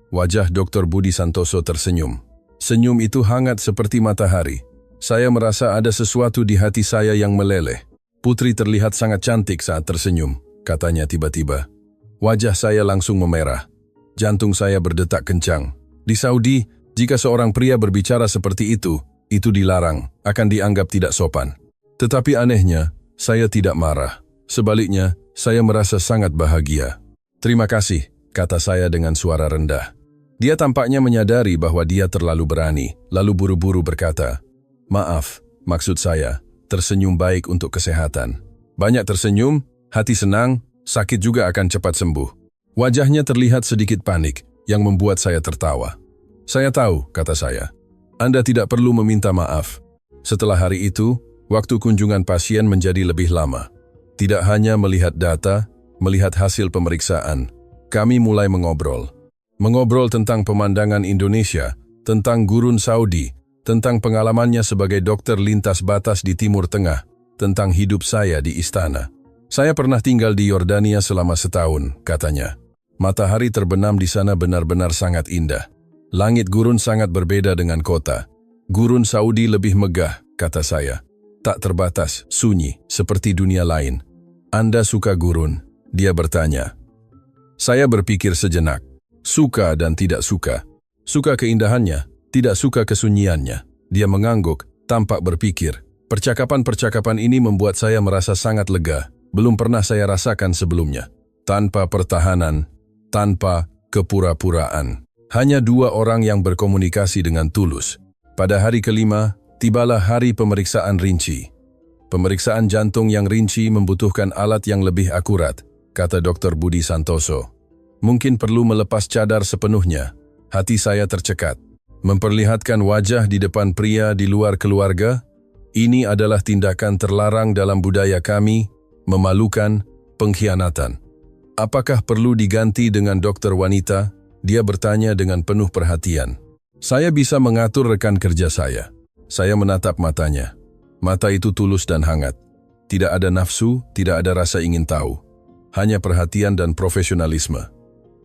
S1: Wajah Dr. Budi Santoso tersenyum. Senyum itu hangat seperti matahari. Saya merasa ada sesuatu di hati saya yang meleleh. "Putri terlihat sangat cantik saat tersenyum," katanya tiba-tiba. Wajah saya langsung memerah. Jantung saya berdetak kencang. Di Saudi, jika seorang pria berbicara seperti itu dilarang, akan dianggap tidak sopan. Tetapi anehnya, saya tidak marah. Sebaliknya, saya merasa sangat bahagia. "Terima kasih," kata saya dengan suara rendah. Dia tampaknya menyadari bahwa dia terlalu berani, lalu buru-buru berkata, "Maaf, maksud saya, tersenyum baik untuk kesehatan." Banyak tersenyum, hati senang, sakit juga akan cepat sembuh. Wajahnya terlihat sedikit panik, yang membuat saya tertawa. "Saya tahu," kata saya. "Anda tidak perlu meminta maaf." Setelah hari itu, waktu kunjungan pasien menjadi lebih lama. Tidak hanya melihat data, melihat hasil pemeriksaan, kami mulai mengobrol. Mengobrol tentang pemandangan Indonesia, tentang gurun Saudi, tentang pengalamannya sebagai dokter lintas batas di Timur Tengah, tentang hidup saya di istana. "Saya pernah tinggal di Yordania selama setahun," katanya. "Matahari terbenam di sana benar-benar sangat indah. Langit gurun sangat berbeda dengan kota. Gurun Saudi lebih megah," kata saya. "Tak terbatas, sunyi, seperti dunia lain." "Anda suka gurun?" dia bertanya. Saya berpikir sejenak. Suka dan tidak suka. Suka keindahannya, tidak suka kesunyiannya. Dia mengangguk, tampak berpikir. Percakapan-percakapan ini membuat saya merasa sangat lega. Belum pernah saya rasakan sebelumnya. Tanpa pertahanan, tanpa kepura-puraan. Hanya dua orang yang berkomunikasi dengan tulus. Pada hari kelima, tibalah hari pemeriksaan rinci. Pemeriksaan jantung yang rinci membutuhkan alat yang lebih akurat, kata Dr. Budi Santoso. Mungkin perlu melepas cadar sepenuhnya. Hati saya tercekat. Memperlihatkan wajah di depan pria di luar keluarga, ini adalah tindakan terlarang dalam budaya kami, memalukan, pengkhianatan. Apakah perlu diganti dengan dokter wanita? Dia bertanya dengan penuh perhatian. Saya bisa mengatur rekan kerja saya. Saya menatap matanya. Mata itu tulus dan hangat. Tidak ada nafsu, tidak ada rasa ingin tahu. Hanya perhatian dan profesionalisme.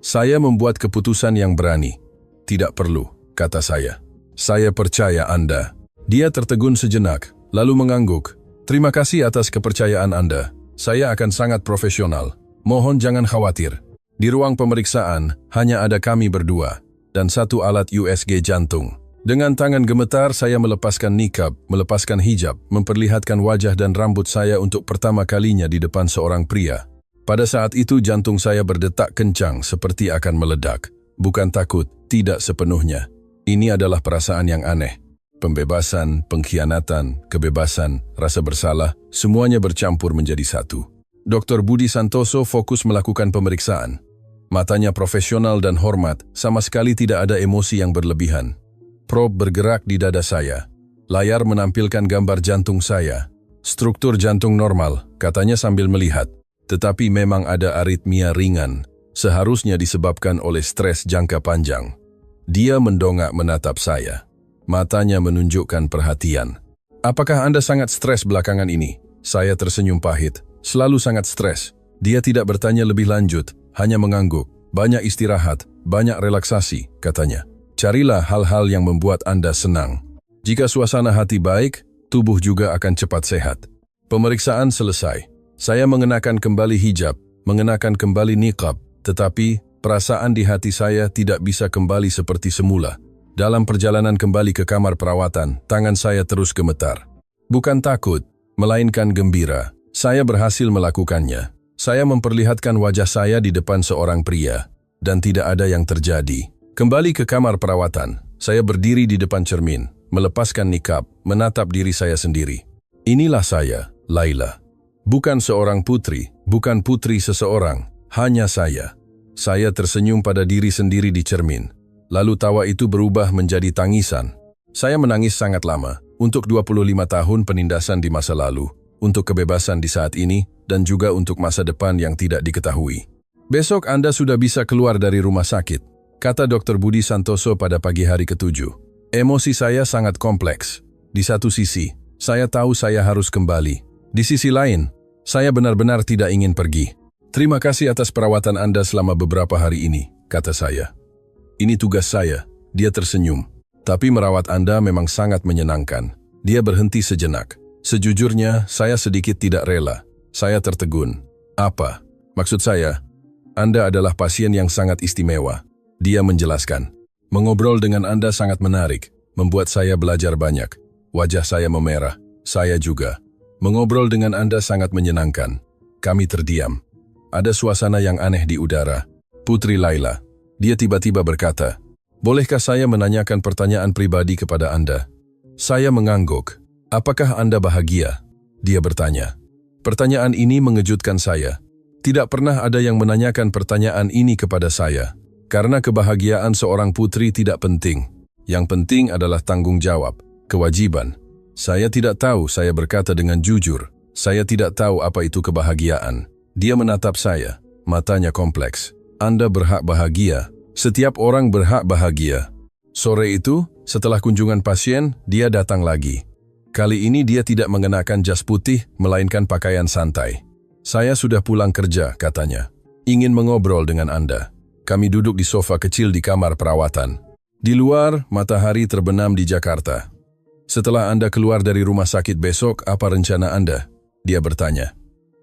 S1: Saya membuat keputusan yang berani. Tidak perlu, kata saya. Saya percaya Anda. Dia tertegun sejenak, lalu mengangguk. Terima kasih atas kepercayaan Anda. Saya akan sangat profesional. Mohon jangan khawatir. Di ruang pemeriksaan, hanya ada kami berdua, dan satu alat USG jantung. Dengan tangan gemetar, saya melepaskan nikab, melepaskan hijab, memperlihatkan wajah dan rambut saya untuk pertama kalinya di depan seorang pria. Pada saat itu jantung saya berdetak kencang seperti akan meledak. Bukan takut, tidak sepenuhnya. Ini adalah perasaan yang aneh. Pembebasan, pengkhianatan, kebebasan, rasa bersalah, semuanya bercampur menjadi satu. Dr. Budi Santoso fokus melakukan pemeriksaan. Matanya profesional dan hormat, sama sekali tidak ada emosi yang berlebihan. Probe bergerak di dada saya. Layar menampilkan gambar jantung saya. Struktur jantung normal, katanya sambil melihat. Tetapi memang ada aritmia ringan. Seharusnya disebabkan oleh stres jangka panjang. Dia mendongak menatap saya. Matanya menunjukkan perhatian. Apakah Anda sangat stres belakangan ini? Saya tersenyum pahit. Selalu sangat stres. Dia tidak bertanya lebih lanjut, hanya mengangguk. Banyak istirahat, banyak relaksasi, katanya. Carilah hal-hal yang membuat Anda senang. Jika suasana hati baik, tubuh juga akan cepat sehat. Pemeriksaan selesai. Saya mengenakan kembali hijab, mengenakan kembali niqab. Tetapi, perasaan di hati saya tidak bisa kembali seperti semula. Dalam perjalanan kembali ke kamar perawatan, tangan saya terus gemetar. Bukan takut, melainkan gembira. Saya berhasil melakukannya. Saya memperlihatkan wajah saya di depan seorang pria. Dan tidak ada yang terjadi. Kembali ke kamar perawatan, saya berdiri di depan cermin, melepaskan nikab, menatap diri saya sendiri. Inilah saya, Laila. Bukan seorang putri, bukan putri seseorang. Hanya saya. Saya tersenyum pada diri sendiri di cermin. Lalu tawa itu berubah menjadi tangisan. Saya menangis sangat lama, untuk 25 tahun penindasan di masa lalu, untuk kebebasan di saat ini, dan juga untuk masa depan yang tidak diketahui. Besok Anda sudah bisa keluar dari rumah sakit, kata Dr. Budi Santoso pada pagi hari ke-7. Emosi saya sangat kompleks. Di satu sisi, saya tahu saya harus kembali. Di sisi lain, saya benar-benar tidak ingin pergi. Terima kasih atas perawatan Anda selama beberapa hari ini, kata saya. Ini tugas saya, dia tersenyum. Tapi merawat Anda memang sangat menyenangkan. Dia berhenti sejenak. Sejujurnya, saya sedikit tidak rela. Saya tertegun. Apa? Maksud saya, Anda adalah pasien yang sangat istimewa. Dia menjelaskan. Mengobrol dengan Anda sangat menarik, membuat saya belajar banyak. Wajah saya memerah, saya juga. Mengobrol dengan Anda sangat menyenangkan. Kami terdiam. Ada suasana yang aneh di udara. Putri Laila. Dia tiba-tiba berkata, bolehkah saya menanyakan pertanyaan pribadi kepada Anda? Saya mengangguk. Apakah Anda bahagia? Dia bertanya. Pertanyaan ini mengejutkan saya. Tidak pernah ada yang menanyakan pertanyaan ini kepada saya. Karena kebahagiaan seorang putri tidak penting. Yang penting adalah tanggung jawab, kewajiban. Saya tidak tahu, saya berkata dengan jujur. Saya tidak tahu apa itu kebahagiaan. Dia menatap saya, matanya kompleks. Anda berhak bahagia. Setiap orang berhak bahagia. Sore itu, setelah kunjungan pasien, dia datang lagi. Kali ini dia tidak mengenakan jas putih, melainkan pakaian santai. Saya sudah pulang kerja, katanya. Ingin mengobrol dengan Anda. Kami duduk di sofa kecil di kamar perawatan. Di luar, matahari terbenam di Jakarta. Setelah Anda keluar dari rumah sakit besok, apa rencana Anda? Dia bertanya.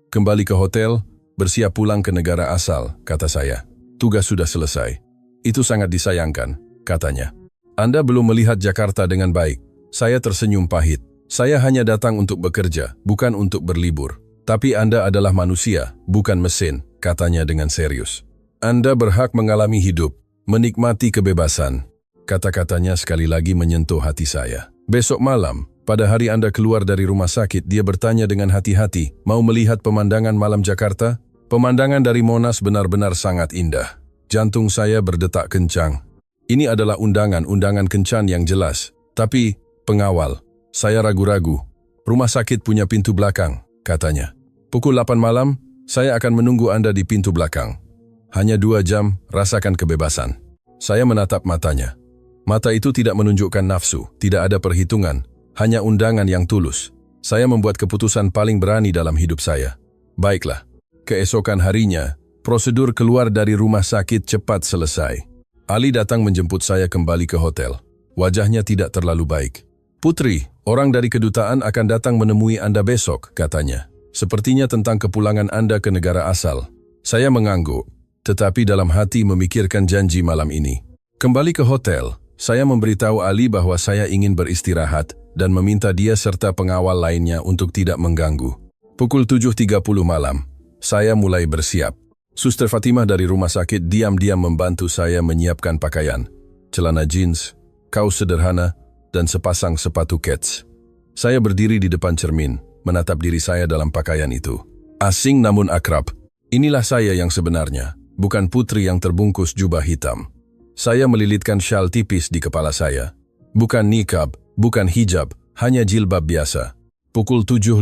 S1: Kembali ke hotel, bersiap pulang ke negara asal, kata saya. Tugas sudah selesai. Itu sangat disayangkan. katanya. Anda belum melihat Jakarta dengan baik. Saya tersenyum pahit. Saya hanya datang untuk bekerja, bukan untuk berlibur. Tapi Anda adalah manusia, bukan mesin, katanya dengan serius. Anda berhak mengalami hidup, menikmati kebebasan. Kata-katanya sekali lagi menyentuh hati saya. Besok malam, pada hari Anda keluar dari rumah sakit, dia bertanya dengan hati-hati, mau melihat pemandangan malam Jakarta? Pemandangan dari Monas benar-benar sangat indah. Jantung saya berdetak kencang. Ini adalah undangan kencan yang jelas. Tapi, pengawal, saya ragu-ragu. Rumah sakit punya pintu belakang, katanya. Pukul 8 malam, saya akan menunggu Anda di pintu belakang. Hanya 2 jam, rasakan kebebasan. Saya menatap matanya. Mata itu tidak menunjukkan nafsu, tidak ada perhitungan, hanya undangan yang tulus. Saya membuat keputusan paling berani dalam hidup saya. Baiklah. Keesokan harinya, prosedur keluar dari rumah sakit cepat selesai. Ali datang menjemput saya kembali ke hotel. Wajahnya tidak terlalu baik. Putri, orang dari kedutaan akan datang menemui Anda besok, katanya. Sepertinya tentang kepulangan Anda ke negara asal. Saya mengangguk, tetapi dalam hati memikirkan janji malam ini. Kembali ke hotel, saya memberitahu Ali bahwa saya ingin beristirahat dan meminta dia serta pengawal lainnya untuk tidak mengganggu. Pukul 7.30 malam, saya mulai bersiap. Suster Fatimah dari rumah sakit diam-diam membantu saya menyiapkan pakaian, celana jeans, kaos sederhana, dan sepasang sepatu kets. Saya berdiri di depan cermin, menatap diri saya dalam pakaian itu. Asing namun akrab. Inilah saya yang sebenarnya, bukan putri yang terbungkus jubah hitam. Saya melilitkan syal tipis di kepala saya. Bukan nikab, bukan hijab, hanya jilbab biasa. Pukul 7.50,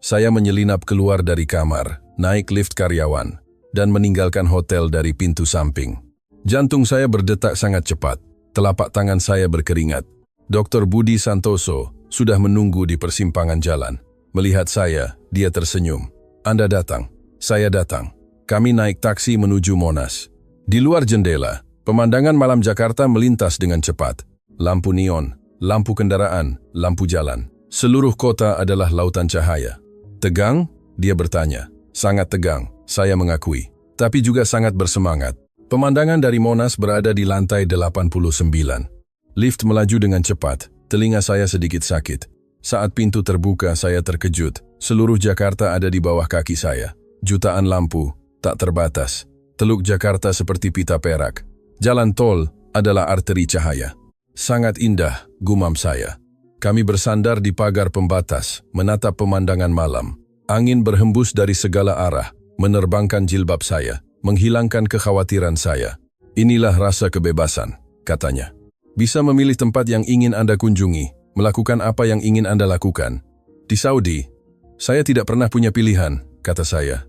S1: saya menyelinap keluar dari kamar, naik lift karyawan, dan meninggalkan hotel dari pintu samping. Jantung saya berdetak sangat cepat, telapak tangan saya berkeringat. Dr. Budi Santoso sudah menunggu di persimpangan jalan. Melihat saya, dia tersenyum. Anda datang. Saya datang. Kami naik taksi menuju Monas. Di luar jendela, pemandangan malam Jakarta melintas dengan cepat. Lampu neon, lampu kendaraan, lampu jalan. Seluruh kota adalah lautan cahaya. Tegang? Dia bertanya. Sangat tegang, saya mengakui. Tapi juga sangat bersemangat. Pemandangan dari Monas berada di lantai 89. Lift melaju dengan cepat. Telinga saya sedikit sakit. Saat pintu terbuka, saya terkejut. Seluruh Jakarta ada di bawah kaki saya. Jutaan lampu, tak terbatas. Teluk Jakarta seperti pita perak. Jalan tol adalah arteri cahaya. Sangat indah, gumam saya. Kami bersandar di pagar pembatas, menatap pemandangan malam. Angin berhembus dari segala arah, menerbangkan jilbab saya, menghilangkan kekhawatiran saya. Inilah rasa kebebasan, katanya. Bisa memilih tempat yang ingin Anda kunjungi, melakukan apa yang ingin Anda lakukan. Di Saudi, saya tidak pernah punya pilihan, kata saya.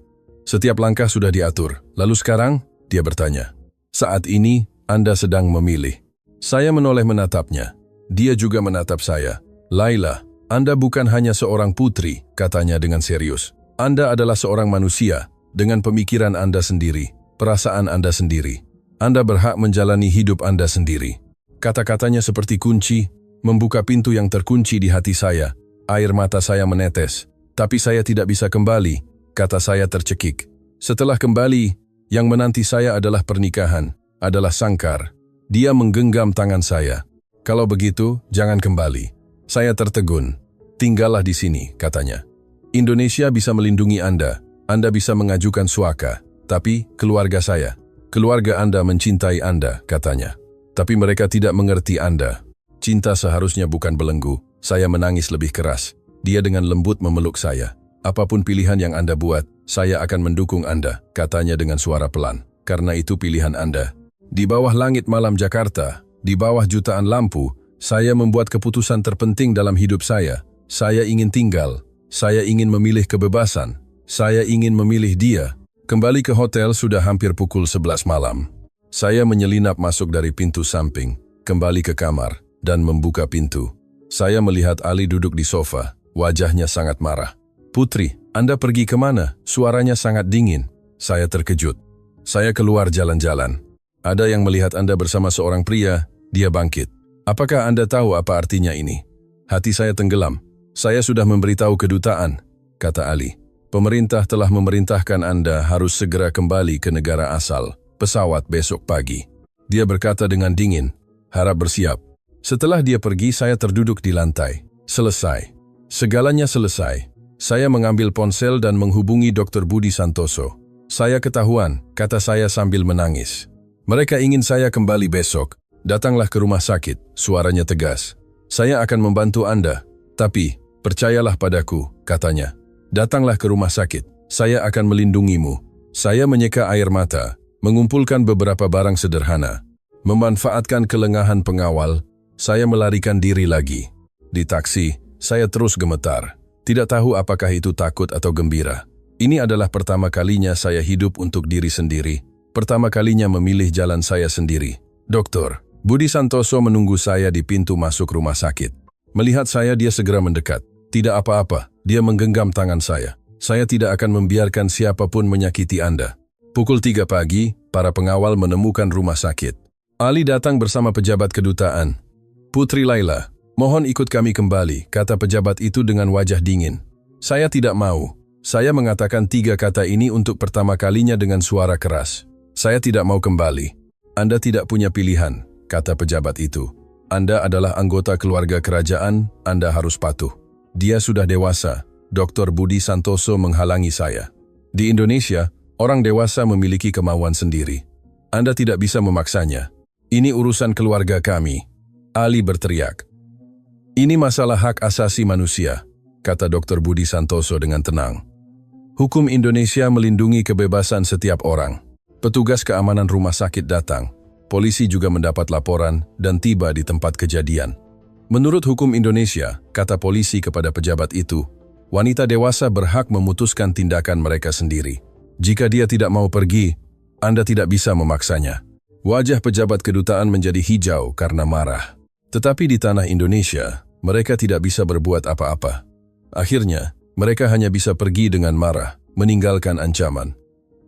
S1: Setiap langkah sudah diatur. Lalu sekarang, dia bertanya. Saat ini, Anda sedang memilih. Saya menoleh menatapnya. Dia juga menatap saya. Laila, Anda bukan hanya seorang putri, katanya dengan serius. Anda adalah seorang manusia, dengan pemikiran Anda sendiri, perasaan Anda sendiri. Anda berhak menjalani hidup Anda sendiri. Kata-katanya seperti kunci, membuka pintu yang terkunci di hati saya. Air mata saya menetes. Tapi saya tidak bisa kembali, kata saya tercekik. Setelah kembali, yang menanti saya adalah pernikahan, adalah sangkar. Dia menggenggam tangan saya. Kalau begitu, jangan kembali. Saya tertegun. Tinggallah di sini, katanya. Indonesia bisa melindungi Anda. Anda bisa mengajukan suaka. Tapi, keluarga saya. Keluarga Anda mencintai Anda, katanya. Tapi mereka tidak mengerti Anda. Cinta seharusnya bukan belenggu. Saya menangis lebih keras. Dia dengan lembut memeluk saya. Apapun pilihan yang Anda buat, saya akan mendukung Anda, katanya dengan suara pelan. Karena itu pilihan Anda. Di bawah langit malam Jakarta, di bawah jutaan lampu, saya membuat keputusan terpenting dalam hidup saya. Saya ingin tinggal. Saya ingin memilih kebebasan. Saya ingin memilih dia. Kembali ke hotel sudah hampir pukul 11 malam. Saya menyelinap masuk dari pintu samping, kembali ke kamar, dan membuka pintu. Saya melihat Ali duduk di sofa, wajahnya sangat marah. Putri, Anda pergi kemana? Suaranya sangat dingin. Saya terkejut. Saya keluar jalan-jalan. Ada yang melihat Anda bersama seorang pria, dia bangkit. Apakah Anda tahu apa artinya ini? Hati saya tenggelam. Saya sudah memberitahu kedutaan, kata Ali. Pemerintah telah memerintahkan Anda harus segera kembali ke negara asal, pesawat besok pagi. Dia berkata dengan dingin, "Harap bersiap." Setelah dia pergi, saya terduduk di lantai. Selesai. Segalanya selesai. Saya mengambil ponsel dan menghubungi Dr. Budi Santoso. "Saya ketahuan," kata saya sambil menangis. "Mereka ingin saya kembali besok. Datanglah ke rumah sakit," suaranya tegas. "Saya akan membantu Anda. Tapi, percayalah padaku," katanya. "Datanglah ke rumah sakit. Saya akan melindungimu." Saya menyeka air mata, mengumpulkan beberapa barang sederhana. Memanfaatkan kelengahan pengawal, saya melarikan diri lagi. Di taksi, saya terus gemetar. Tidak tahu apakah itu takut atau gembira. Ini adalah pertama kalinya saya hidup untuk diri sendiri. Pertama kalinya memilih jalan saya sendiri. "Dokter." Budi Santoso menunggu saya di pintu masuk rumah sakit. Melihat saya, dia segera mendekat. "Tidak apa-apa," dia menggenggam tangan saya. "Saya tidak akan membiarkan siapapun menyakiti Anda." Pukul 3 pagi, para pengawal menemukan rumah sakit. Ali datang bersama pejabat kedutaan. "Putri Laila, mohon ikut kami kembali," kata pejabat itu dengan wajah dingin. Saya tidak mau. Saya mengatakan 3 kata ini untuk pertama kalinya dengan suara keras. "Saya tidak mau kembali." "Anda tidak punya pilihan," kata pejabat itu. "Anda adalah anggota keluarga kerajaan, Anda harus patuh." Dia sudah dewasa. Dr. Budi Santoso menghalangi saya. Di Indonesia, orang dewasa memiliki kemauan sendiri. Anda tidak bisa memaksanya. "Ini urusan keluarga kami," Ali berteriak. "Ini masalah hak asasi manusia," kata Dr. Budi Santoso dengan tenang. "Hukum Indonesia melindungi kebebasan setiap orang." Petugas keamanan rumah sakit datang. Polisi juga mendapat laporan dan tiba di tempat kejadian. "Menurut hukum Indonesia," kata polisi kepada pejabat itu, "wanita dewasa berhak memutuskan tindakan mereka sendiri. Jika dia tidak mau pergi, Anda tidak bisa memaksanya." Wajah pejabat kedutaan menjadi hijau karena marah. Tetapi di tanah Indonesia, mereka tidak bisa berbuat apa-apa. Akhirnya, mereka hanya bisa pergi dengan marah, meninggalkan ancaman.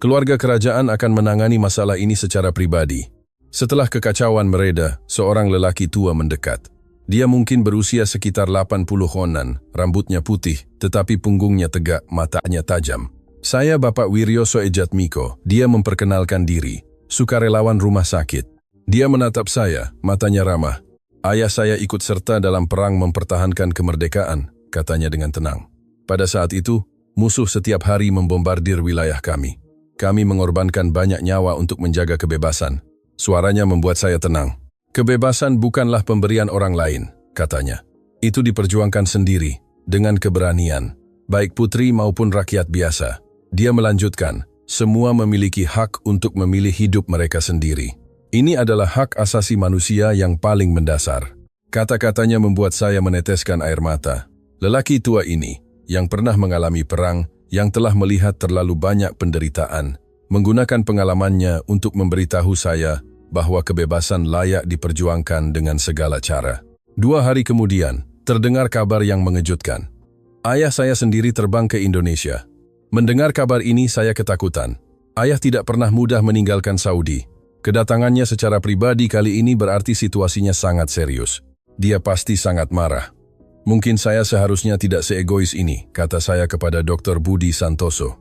S1: Keluarga kerajaan akan menangani masalah ini secara pribadi. Setelah kekacauan mereda, seorang lelaki tua mendekat. Dia mungkin berusia sekitar 80-an, rambutnya putih, tetapi punggungnya tegak, matanya tajam. "Saya Bapak Wiryo Soejatmiko," dia memperkenalkan diri, sukarelawan rumah sakit. Dia menatap saya, matanya ramah. "Ayah saya ikut serta dalam perang mempertahankan kemerdekaan," katanya dengan tenang. "Pada saat itu, musuh setiap hari membombardir wilayah kami. Kami mengorbankan banyak nyawa untuk menjaga kebebasan." Suaranya membuat saya tenang. "Kebebasan bukanlah pemberian orang lain," katanya. "Itu diperjuangkan sendiri, dengan keberanian, baik putri maupun rakyat biasa." Dia melanjutkan, "Semua memiliki hak untuk memilih hidup mereka sendiri. Ini adalah hak asasi manusia yang paling mendasar." Kata-katanya membuat saya meneteskan air mata. Lelaki tua ini, yang pernah mengalami perang, yang telah melihat terlalu banyak penderitaan, menggunakan pengalamannya untuk memberitahu saya bahwa kebebasan layak diperjuangkan dengan segala cara. 2 hari kemudian, terdengar kabar yang mengejutkan. Ayah saya sendiri terbang ke Indonesia. Mendengar kabar ini, saya ketakutan. Ayah tidak pernah mudah meninggalkan Saudi. Kedatangannya secara pribadi kali ini berarti situasinya sangat serius. Dia pasti sangat marah. "Mungkin saya seharusnya tidak seegois ini," kata saya kepada Dr. Budi Santoso.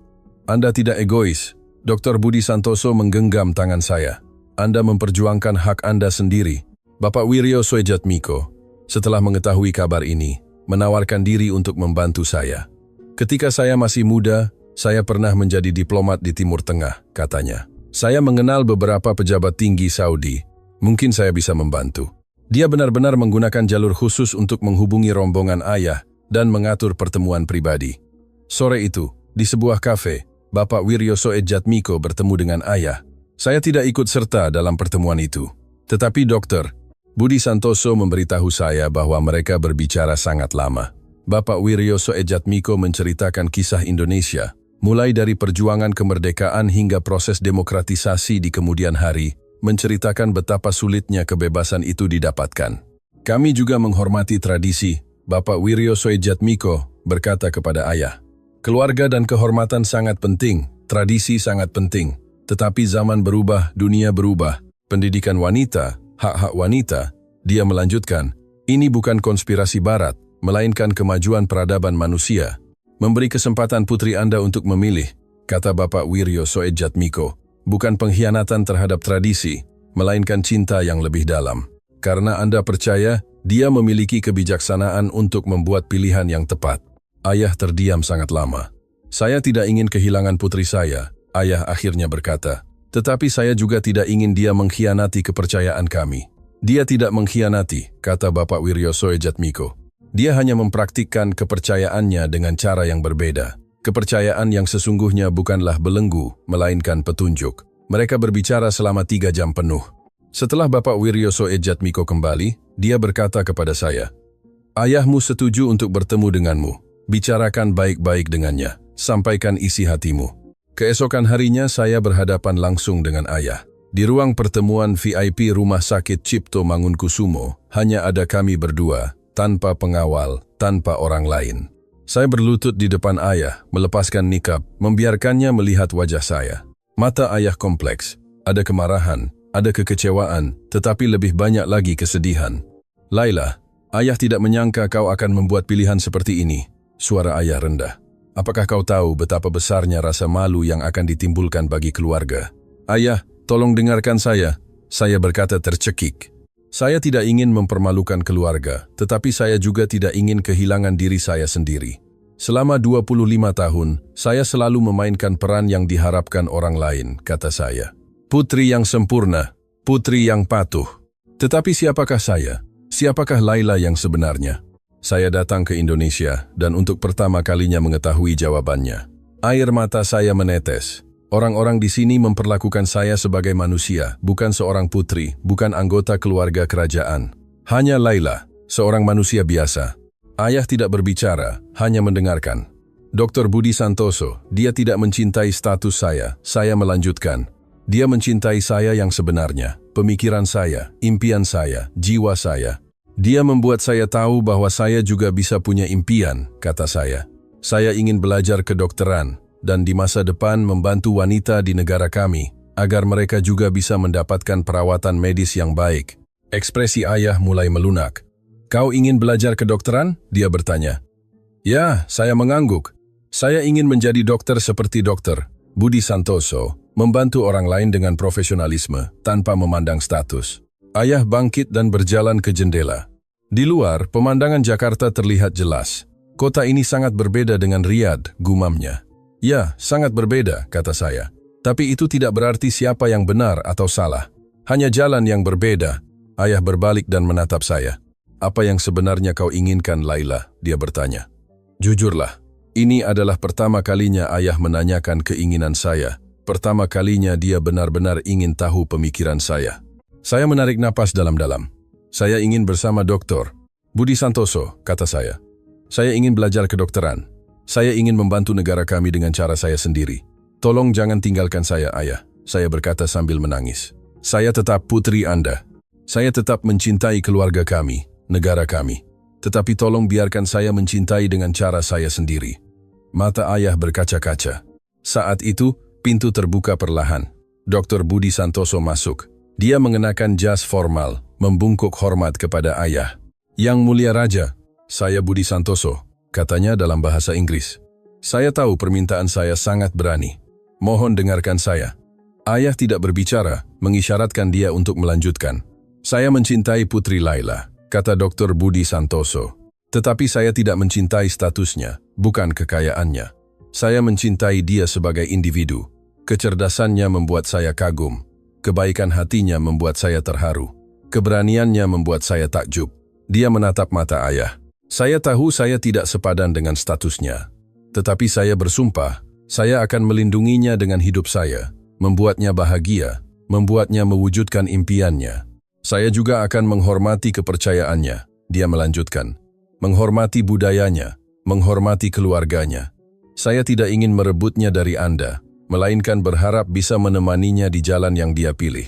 S1: "Anda tidak egois." Dr. Budi Santoso menggenggam tangan saya. "Anda memperjuangkan hak Anda sendiri." Bapak Wiryo Soejatmiko, setelah mengetahui kabar ini, menawarkan diri untuk membantu saya. "Ketika saya masih muda, saya pernah menjadi diplomat di Timur Tengah," katanya. "Saya mengenal beberapa pejabat tinggi Saudi. Mungkin saya bisa membantu." Dia benar-benar menggunakan jalur khusus untuk menghubungi rombongan ayah dan mengatur pertemuan pribadi. Sore itu, di sebuah kafe, Bapak Wiryo Soejatmiko bertemu dengan ayah. Saya tidak ikut serta dalam pertemuan itu. Tetapi Dr. Budi Santoso memberitahu saya bahwa mereka berbicara sangat lama. Bapak Wiryo Soejatmiko menceritakan kisah Indonesia, mulai dari perjuangan kemerdekaan hingga proses demokratisasi di kemudian hari, menceritakan betapa sulitnya kebebasan itu didapatkan. "Kami juga menghormati tradisi," Bapak Wiryo Soejatmiko berkata kepada ayah. "Keluarga dan kehormatan sangat penting, tradisi sangat penting. Tetapi zaman berubah, dunia berubah. Pendidikan wanita, hak-hak wanita," dia melanjutkan, "ini bukan konspirasi barat, melainkan kemajuan peradaban manusia. Memberi kesempatan putri Anda untuk memilih," kata Bapak Wiryo Soejatmiko, "bukan pengkhianatan terhadap tradisi, melainkan cinta yang lebih dalam. Karena Anda percaya, dia memiliki kebijaksanaan untuk membuat pilihan yang tepat. Ayah terdiam sangat lama. Saya tidak ingin kehilangan putri saya, ayah akhirnya berkata. Tetapi saya juga tidak ingin dia mengkhianati kepercayaan kami. Dia tidak mengkhianati, kata Bapak Wiryo Soejatmiko. Dia hanya mempraktikkan kepercayaannya dengan cara yang berbeda. Kepercayaan yang sesungguhnya bukanlah belenggu, melainkan petunjuk. Mereka berbicara selama 3 jam penuh. Setelah Bapak Wiryo Soejatmiko kembali, dia berkata kepada saya, "Ayahmu setuju untuk bertemu denganmu. Bicarakan baik-baik dengannya. Sampaikan isi hatimu." Keesokan harinya saya berhadapan langsung dengan ayah. Di ruang pertemuan VIP Rumah Sakit Cipto Mangunkusumo, hanya ada kami berdua, tanpa pengawal, tanpa orang lain. Saya berlutut di depan ayah, melepaskan nikab, membiarkannya melihat wajah saya. Mata ayah kompleks, ada kemarahan, ada kekecewaan, tetapi lebih banyak lagi kesedihan. "Laila, ayah tidak menyangka kau akan membuat pilihan seperti ini." Suara ayah rendah. "Apakah kau tahu betapa besarnya rasa malu yang akan ditimbulkan bagi keluarga?" "Ayah, tolong dengarkan saya." Saya berkata tercekik. Saya tidak ingin mempermalukan keluarga, tetapi saya juga tidak ingin kehilangan diri saya sendiri. Selama 25 tahun, saya selalu memainkan peran yang diharapkan orang lain, kata saya. Putri yang sempurna, putri yang patuh. Tetapi siapakah saya? Siapakah Laila yang sebenarnya? Saya datang ke Indonesia dan untuk pertama kalinya mengetahui jawabannya. Air mata saya menetes. Orang-orang di sini memperlakukan saya sebagai manusia, bukan seorang putri, bukan anggota keluarga kerajaan. Hanya Laila, seorang manusia biasa. Ayah tidak berbicara, hanya mendengarkan. Dr. Budi Santoso, dia tidak mencintai status saya melanjutkan. Dia mencintai saya yang sebenarnya, pemikiran saya, impian saya, jiwa saya. Dia membuat saya tahu bahwa saya juga bisa punya impian, kata saya. Saya ingin belajar kedokteran, dan di masa depan membantu wanita di negara kami, agar mereka juga bisa mendapatkan perawatan medis yang baik. Ekspresi ayah mulai melunak. "Kau ingin belajar kedokteran?" dia bertanya. "Ya, saya mengangguk. Saya ingin menjadi dokter seperti Dr. Budi Santoso, membantu orang lain dengan profesionalisme, tanpa memandang status." Ayah bangkit dan berjalan ke jendela. Di luar, pemandangan Jakarta terlihat jelas. "Kota ini sangat berbeda dengan Riyadh," gumamnya. "Ya, sangat berbeda," kata saya. "Tapi itu tidak berarti siapa yang benar atau salah. Hanya jalan yang berbeda." Ayah berbalik dan menatap saya. "Apa yang sebenarnya kau inginkan, Laila?" dia bertanya. Jujurlah, ini adalah pertama kalinya ayah menanyakan keinginan saya. Pertama kalinya dia benar-benar ingin tahu pemikiran saya. Saya menarik napas dalam-dalam. "Saya ingin bersama Dr. Budi Santoso," kata saya. "Saya ingin belajar kedokteran. Saya ingin membantu negara kami dengan cara saya sendiri. Tolong jangan tinggalkan saya, ayah," saya berkata sambil menangis. "Saya tetap putri Anda. Saya tetap mencintai keluarga kami, negara kami. Tetapi tolong biarkan saya mencintai dengan cara saya sendiri." Mata ayah berkaca-kaca. Saat itu, pintu terbuka perlahan. Dr. Budi Santoso masuk. Dia mengenakan jas formal, membungkuk hormat kepada ayah. "Yang Mulia Raja, saya Budi Santoso," katanya dalam bahasa Inggris. "Saya tahu permintaan saya sangat berani. Mohon dengarkan saya." Ayah tidak berbicara, mengisyaratkan dia untuk melanjutkan. "Saya mencintai Putri Laila," kata Dr. Budi Santoso. "Tetapi saya tidak mencintai statusnya, bukan kekayaannya. Saya mencintai dia sebagai individu. Kecerdasannya membuat saya kagum. Kebaikan hatinya membuat saya terharu. Keberaniannya membuat saya takjub." Dia menatap mata ayah. "Saya tahu saya tidak sepadan dengan statusnya. Tetapi saya bersumpah, saya akan melindunginya dengan hidup saya, membuatnya bahagia, membuatnya mewujudkan impiannya. Saya juga akan menghormati kepercayaannya," dia melanjutkan. "Menghormati budayanya, menghormati keluarganya. Saya tidak ingin merebutnya dari Anda, melainkan berharap bisa menemaninya di jalan yang dia pilih."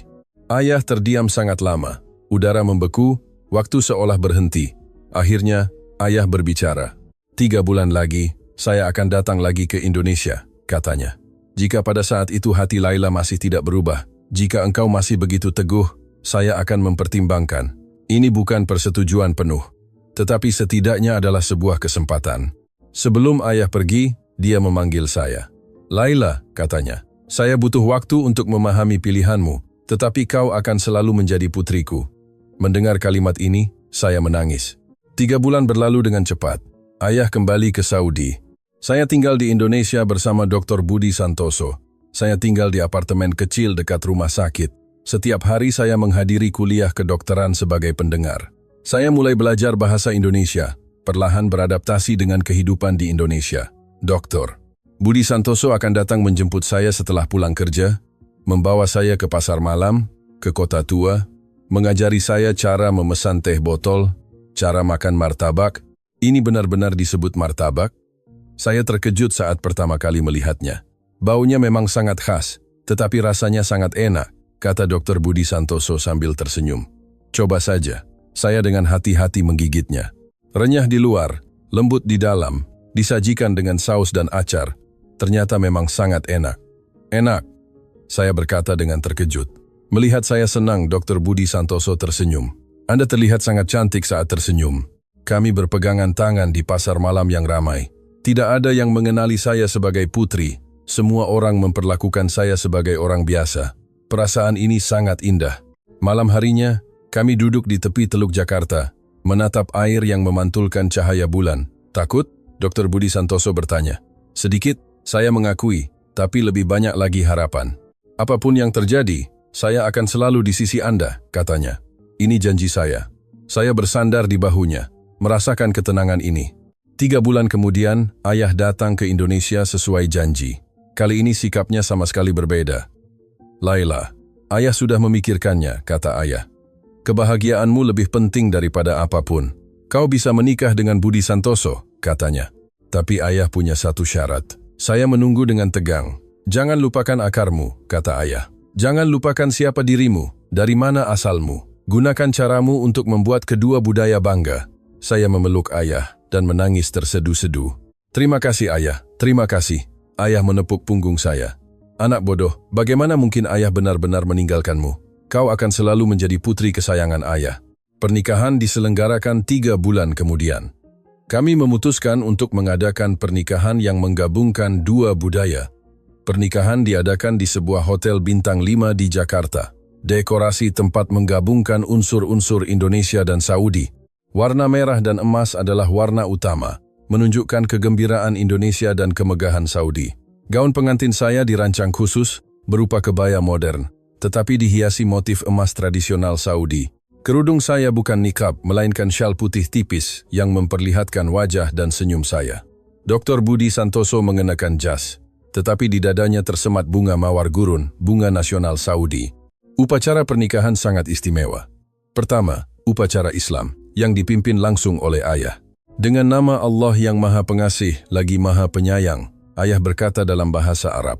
S1: Ayah terdiam sangat lama. Udara membeku, waktu seolah berhenti. Akhirnya, ayah berbicara. "3 bulan lagi, saya akan datang lagi ke Indonesia," katanya. "Jika pada saat itu hati Laila masih tidak berubah, jika engkau masih begitu teguh, saya akan mempertimbangkan. Ini bukan persetujuan penuh, tetapi setidaknya adalah sebuah kesempatan." Sebelum ayah pergi, dia memanggil saya. "Laila," katanya, "saya butuh waktu untuk memahami pilihanmu, Tetapi kau akan selalu menjadi putriku. Mendengar kalimat ini, saya menangis. 3 bulan berlalu dengan cepat. Ayah kembali ke Saudi. Saya tinggal di Indonesia bersama Dr. Budi Santoso. Saya tinggal di apartemen kecil dekat rumah sakit. Setiap hari saya menghadiri kuliah kedokteran sebagai pendengar. Saya mulai belajar bahasa Indonesia, perlahan beradaptasi dengan kehidupan di Indonesia. Dr. Budi Santoso akan datang menjemput saya setelah pulang kerja, membawa saya ke pasar malam, ke kota tua, mengajari saya cara memesan teh botol, cara makan martabak. Ini benar-benar disebut martabak? Saya terkejut saat pertama kali melihatnya. Baunya memang sangat khas, tetapi rasanya sangat enak, kata Dr. Budi Santoso sambil tersenyum. Coba saja. Saya dengan hati-hati menggigitnya. Renyah di luar, lembut di dalam, disajikan dengan saus dan acar. Ternyata memang sangat enak. Enak, saya berkata dengan terkejut. Melihat saya senang, Dr. Budi Santoso tersenyum. Anda terlihat sangat cantik saat tersenyum. Kami berpegangan tangan di pasar malam yang ramai. Tidak ada yang mengenali saya sebagai putri. Semua orang memperlakukan saya sebagai orang biasa. Perasaan ini sangat indah. Malam harinya, kami duduk di tepi Teluk Jakarta, menatap air yang memantulkan cahaya bulan. Takut? Dr. Budi Santoso bertanya. Sedikit, saya mengakui, tapi lebih banyak lagi harapan. Apapun yang terjadi, saya akan selalu di sisi Anda, katanya. Ini janji saya. Saya bersandar di bahunya, merasakan ketenangan ini. 3 bulan kemudian, ayah datang ke Indonesia sesuai janji. Kali ini sikapnya sama sekali berbeda. Laila, ayah sudah memikirkannya, kata ayah. Kebahagiaanmu lebih penting daripada apapun. Kau bisa menikah dengan Budi Santoso, katanya. Tapi ayah punya satu syarat. Saya menunggu dengan tegang. Jangan lupakan akarmu, kata ayah. Jangan lupakan siapa dirimu, dari mana asalmu. Gunakan caramu untuk membuat kedua budaya bangga. Saya memeluk ayah dan menangis terseduh-seduh. Terima kasih ayah, terima kasih. Ayah menepuk punggung saya. Anak bodoh, bagaimana mungkin ayah benar-benar meninggalkanmu? Kau akan selalu menjadi putri kesayangan ayah. Pernikahan diselenggarakan 3 bulan kemudian. Kami memutuskan untuk mengadakan pernikahan yang menggabungkan 2 budaya. Pernikahan diadakan di sebuah hotel bintang 5 di Jakarta. Dekorasi tempat menggabungkan unsur-unsur Indonesia dan Saudi. Warna merah dan emas adalah warna utama, menunjukkan kegembiraan Indonesia dan kemegahan Saudi. Gaun pengantin saya dirancang khusus, berupa kebaya modern, tetapi dihiasi motif emas tradisional Saudi. Kerudung saya bukan nikab, melainkan syal putih tipis yang memperlihatkan wajah dan senyum saya. Dr. Budi Santoso mengenakan jas, tetapi di dadanya tersemat bunga mawar gurun, bunga nasional Saudi. Upacara pernikahan sangat istimewa. Pertama, upacara Islam, yang dipimpin langsung oleh ayah. Dengan nama Allah yang Maha Pengasih, lagi Maha Penyayang, ayah berkata dalam bahasa Arab.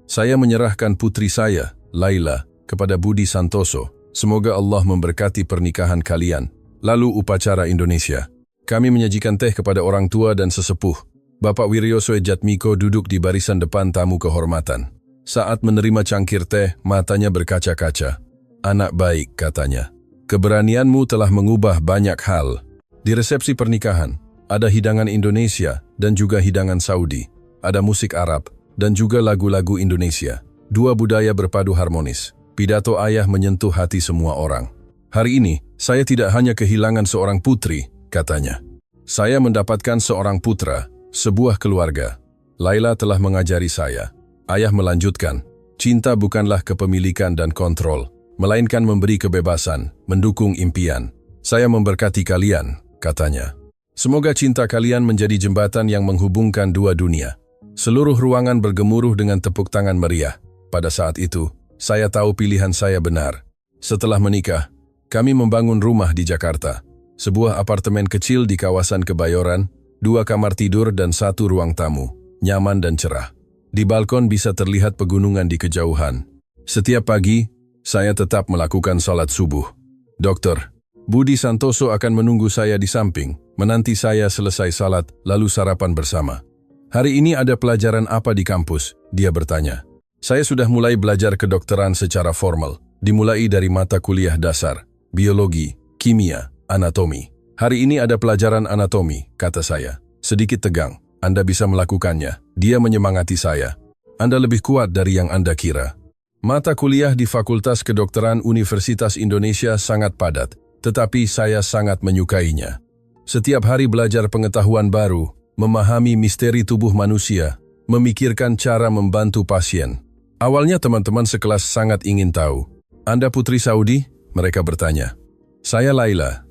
S1: Saya menyerahkan putri saya, Laila, kepada Budi Santoso. Semoga Allah memberkati pernikahan kalian. Lalu upacara Indonesia. Kami menyajikan teh kepada orang tua dan sesepuh. Bapak Wiryo Soejatmiko duduk di barisan depan tamu kehormatan. Saat menerima cangkir teh, matanya berkaca-kaca. Anak baik, katanya. Keberanianmu telah mengubah banyak hal. Di resepsi pernikahan, ada hidangan Indonesia dan juga hidangan Saudi. Ada musik Arab dan juga lagu-lagu Indonesia. 2 budaya berpadu harmonis. Pidato ayah menyentuh hati semua orang. Hari ini, saya tidak hanya kehilangan seorang putri, katanya. Saya mendapatkan seorang putra, sebuah keluarga. Laila telah mengajari saya. Ayah melanjutkan, cinta bukanlah kepemilikan dan kontrol, melainkan memberi kebebasan, mendukung impian. Saya memberkati kalian, katanya. Semoga cinta kalian menjadi jembatan yang menghubungkan 2 dunia. Seluruh ruangan bergemuruh dengan tepuk tangan meriah. Pada saat itu, saya tahu pilihan saya benar. Setelah menikah, kami membangun rumah di Jakarta. Sebuah apartemen kecil di kawasan Kebayoran, 2 kamar tidur dan 1 ruang tamu, nyaman dan cerah. Di balkon bisa terlihat pegunungan di kejauhan. Setiap pagi, saya tetap melakukan salat subuh. Dokter, Budi Santoso akan menunggu saya di samping, menanti saya selesai salat, lalu sarapan bersama. Hari ini ada pelajaran apa di kampus? Dia bertanya. Saya sudah mulai belajar kedokteran secara formal, dimulai dari mata kuliah dasar, biologi, kimia, anatomi. Hari ini ada pelajaran anatomi, kata saya. Sedikit tegang, Anda bisa melakukannya. Dia menyemangati saya. Anda lebih kuat dari yang Anda kira. Mata kuliah di Fakultas Kedokteran Universitas Indonesia sangat padat, tetapi saya sangat menyukainya. Setiap hari belajar pengetahuan baru, memahami misteri tubuh manusia, memikirkan cara membantu pasien. Awalnya teman-teman sekelas sangat ingin tahu, "Anda putri Saudi?" Mereka bertanya. "Saya Laila."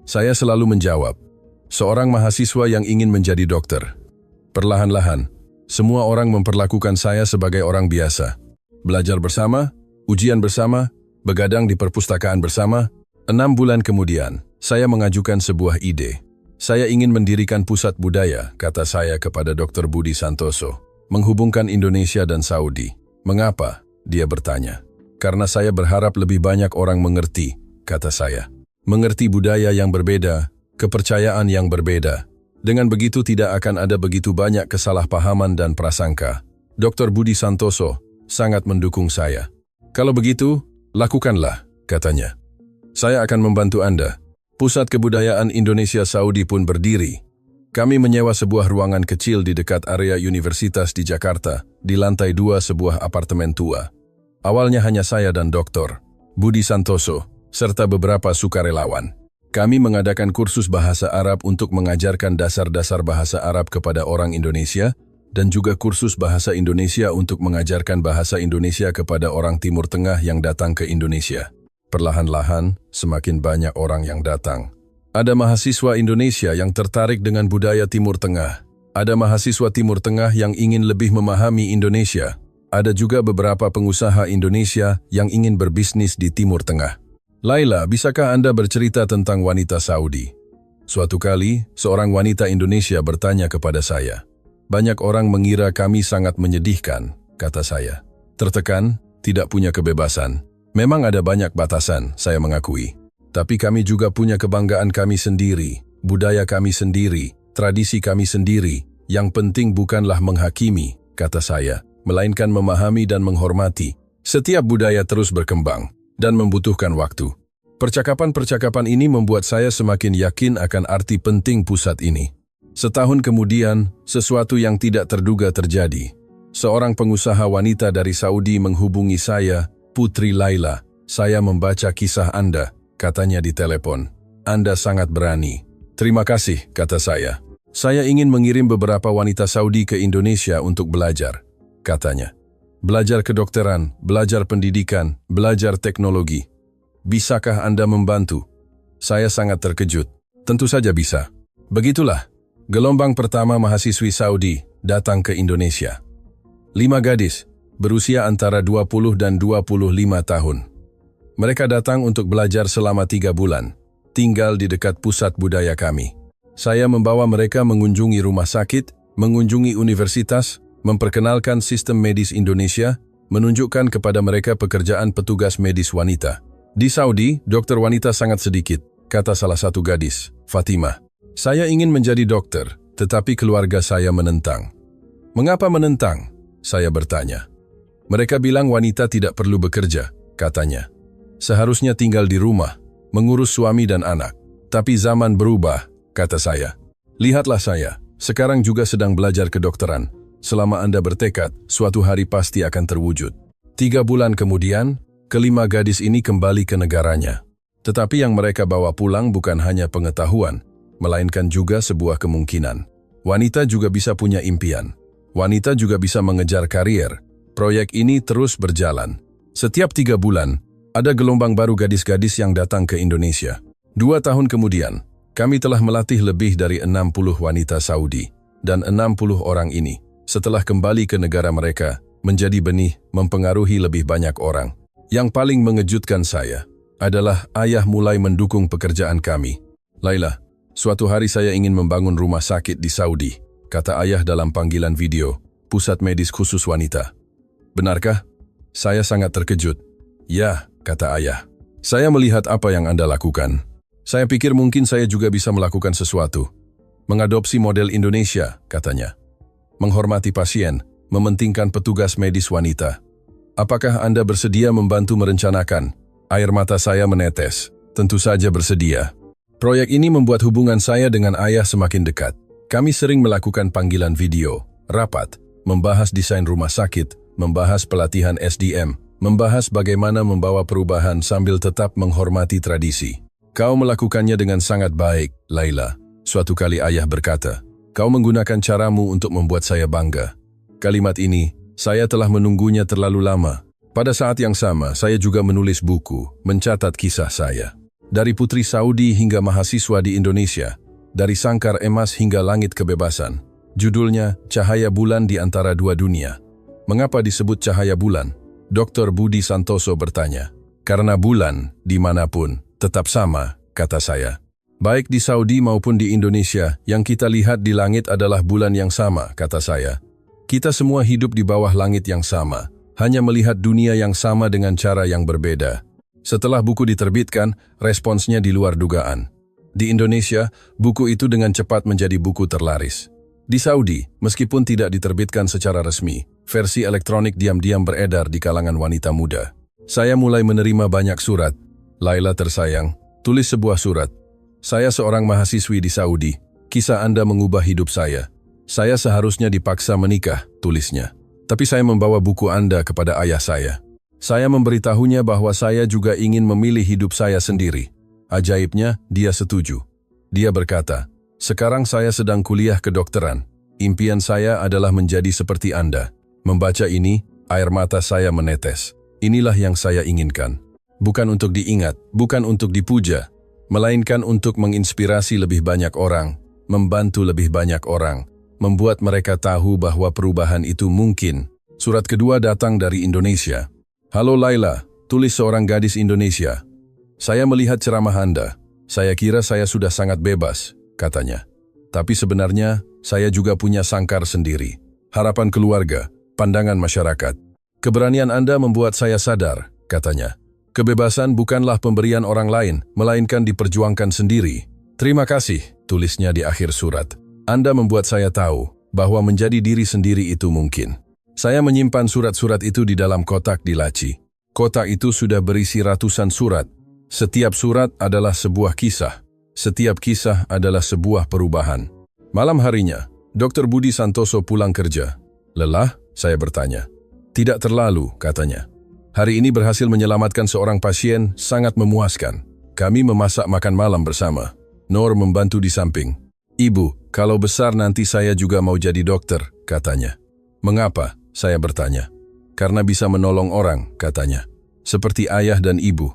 S1: Saya selalu menjawab, "Seorang mahasiswa yang ingin menjadi dokter." Perlahan-lahan, semua orang memperlakukan saya sebagai orang biasa. Belajar bersama, ujian bersama, begadang di perpustakaan bersama. 6 bulan kemudian, saya mengajukan sebuah ide. "Saya ingin mendirikan pusat budaya," kata saya kepada Dr. Budi Santoso, "menghubungkan Indonesia dan Saudi." "Mengapa?" dia bertanya. "Karena saya berharap lebih banyak orang mengerti," kata saya. "Mengerti budaya yang berbeda, kepercayaan yang berbeda. Dengan begitu tidak akan ada begitu banyak kesalahpahaman dan prasangka." Dr. Budi Santoso sangat mendukung saya. "Kalau begitu, lakukanlah," katanya. "Saya akan membantu Anda." Pusat Kebudayaan Indonesia Saudi pun berdiri. Kami menyewa sebuah ruangan kecil di dekat area universitas di Jakarta, di lantai 2 sebuah apartemen tua. Awalnya hanya saya dan Dr. Budi Santoso, serta beberapa sukarelawan. Kami mengadakan kursus bahasa Arab untuk mengajarkan dasar-dasar bahasa Arab kepada orang Indonesia, dan juga kursus bahasa Indonesia untuk mengajarkan bahasa Indonesia kepada orang Timur Tengah yang datang ke Indonesia. Perlahan-lahan, semakin banyak orang yang datang. Ada mahasiswa Indonesia yang tertarik dengan budaya Timur Tengah. Ada mahasiswa Timur Tengah yang ingin lebih memahami Indonesia. Ada juga beberapa pengusaha Indonesia yang ingin berbisnis di Timur Tengah. "Laila, bisakah Anda bercerita tentang wanita Saudi?" Suatu kali, seorang wanita Indonesia bertanya kepada saya. "Banyak orang mengira kami sangat menyedihkan," kata saya. "Tertekan, tidak punya kebebasan. Memang ada banyak batasan," saya mengakui. "Tapi kami juga punya kebanggaan kami sendiri, budaya kami sendiri, tradisi kami sendiri. Yang penting bukanlah menghakimi," kata saya, "melainkan memahami dan menghormati. Setiap budaya terus berkembang dan membutuhkan waktu." Percakapan-percakapan ini membuat saya semakin yakin akan arti penting pusat ini. Setahun kemudian, sesuatu yang tidak terduga terjadi. Seorang pengusaha wanita dari Saudi menghubungi saya, "Putri Laila, saya membaca kisah Anda," katanya di telepon. "Anda sangat berani." "Terima kasih," kata saya. "Saya ingin mengirim beberapa wanita Saudi ke Indonesia untuk belajar," katanya. "Belajar kedokteran, belajar pendidikan, belajar teknologi. Bisakah Anda membantu?" Saya sangat terkejut. "Tentu saja bisa." Begitulah, gelombang pertama mahasiswi Saudi datang ke Indonesia. 5 gadis, berusia antara 20 dan 25 tahun. Mereka datang untuk belajar selama 3 bulan, tinggal di dekat pusat budaya kami. Saya membawa mereka mengunjungi rumah sakit, mengunjungi universitas, memperkenalkan sistem medis Indonesia, menunjukkan kepada mereka pekerjaan petugas medis wanita. "Di Saudi, dokter wanita sangat sedikit," kata salah satu gadis, Fatimah. "Saya ingin menjadi dokter, tetapi keluarga saya menentang." "Mengapa menentang?" saya bertanya. "Mereka bilang wanita tidak perlu bekerja," katanya. "Seharusnya tinggal di rumah, mengurus suami dan anak. Tapi zaman berubah," kata saya. "Lihatlah saya, sekarang juga sedang belajar kedokteran. Selama Anda bertekad, suatu hari pasti akan terwujud." 3 bulan kemudian, kelima gadis ini kembali ke negaranya. Tetapi yang mereka bawa pulang bukan hanya pengetahuan, melainkan juga sebuah kemungkinan. Wanita juga bisa punya impian. Wanita juga bisa mengejar karier. Proyek ini terus berjalan. Setiap 3 bulan, ada gelombang baru gadis-gadis yang datang ke Indonesia. 2 tahun kemudian, kami telah melatih lebih dari 60 wanita Saudi. Dan 60 orang ini, setelah kembali ke negara mereka, menjadi benih mempengaruhi lebih banyak orang. Yang paling mengejutkan saya adalah ayah mulai mendukung pekerjaan kami. "Laila, suatu hari saya ingin membangun rumah sakit di Saudi," kata ayah dalam panggilan video, "pusat medis khusus wanita." "Benarkah?" Saya sangat terkejut. "Ya," kata ayah. "Saya melihat apa yang Anda lakukan. Saya pikir mungkin saya juga bisa melakukan sesuatu. Mengadopsi model Indonesia," katanya. "Menghormati pasien, mementingkan petugas medis wanita. Apakah Anda bersedia membantu merencanakan?" Air mata saya menetes. Tentu saja bersedia. Proyek ini membuat hubungan saya dengan ayah semakin dekat. Kami sering melakukan panggilan video, rapat, membahas desain rumah sakit, membahas pelatihan SDM, Membahas bagaimana membawa perubahan sambil tetap menghormati tradisi. Kau melakukannya dengan sangat baik, Laila. Suatu kali ayah berkata, kau menggunakan caramu untuk membuat saya bangga. Kalimat ini, saya telah menunggunya terlalu lama. Pada saat yang sama, saya juga menulis buku, mencatat kisah saya. Dari putri Saudi hingga mahasiswa di Indonesia, dari sangkar emas hingga langit kebebasan. Judulnya, Cahaya Bulan di Antara Dua Dunia. Mengapa disebut cahaya bulan? Dr. Budi Santoso bertanya. Karena bulan, dimanapun, tetap sama, kata saya. Baik di Saudi maupun di Indonesia, yang kita lihat di langit adalah bulan yang sama, kata saya. Kita semua hidup di bawah langit yang sama, hanya melihat dunia yang sama dengan cara yang berbeda. Setelah buku diterbitkan, responsnya di luar dugaan. Di Indonesia, buku itu dengan cepat menjadi buku terlaris. Di Saudi, meskipun tidak diterbitkan secara resmi, versi elektronik diam-diam beredar di kalangan wanita muda. Saya mulai menerima banyak surat. Laila tersayang, tulis sebuah surat. Saya seorang mahasiswi di Saudi. Kisah Anda mengubah hidup saya. Saya seharusnya dipaksa menikah, tulisnya. Tapi saya membawa buku Anda kepada ayah saya. Saya memberitahunya bahwa saya juga ingin memilih hidup saya sendiri. Ajaibnya, dia setuju. Dia berkata, sekarang saya sedang kuliah kedokteran. Impian saya adalah menjadi seperti Anda. Membaca ini, air mata saya menetes. Inilah yang saya inginkan. Bukan untuk diingat, bukan untuk dipuja, melainkan untuk menginspirasi lebih banyak orang, membantu lebih banyak orang, membuat mereka tahu bahwa perubahan itu mungkin. Surat kedua datang dari Indonesia. Halo Laila, tulis seorang gadis Indonesia. Saya melihat ceramah Anda. Saya kira saya sudah sangat bebas, katanya. Tapi sebenarnya, saya juga punya sangkar sendiri. Harapan keluarga, pandangan masyarakat. Keberanian Anda membuat saya sadar, katanya. Kebebasan bukanlah pemberian orang lain, melainkan diperjuangkan sendiri. Terima kasih, tulisnya di akhir surat. Anda membuat saya tahu bahwa menjadi diri sendiri itu mungkin. Saya menyimpan surat-surat itu di dalam kotak di laci. Kotak itu sudah berisi ratusan surat. Setiap surat adalah sebuah kisah. Setiap kisah adalah sebuah perubahan. Malam harinya, Dr. Budi Santoso pulang kerja. Lelah? Saya bertanya. Tidak terlalu, katanya. Hari ini berhasil menyelamatkan seorang pasien, sangat memuaskan. Kami memasak makan malam bersama. Nor membantu di samping. Ibu, kalau besar nanti saya juga mau jadi dokter, katanya. Mengapa? Saya bertanya. Karena bisa menolong orang, katanya. Seperti ayah dan ibu.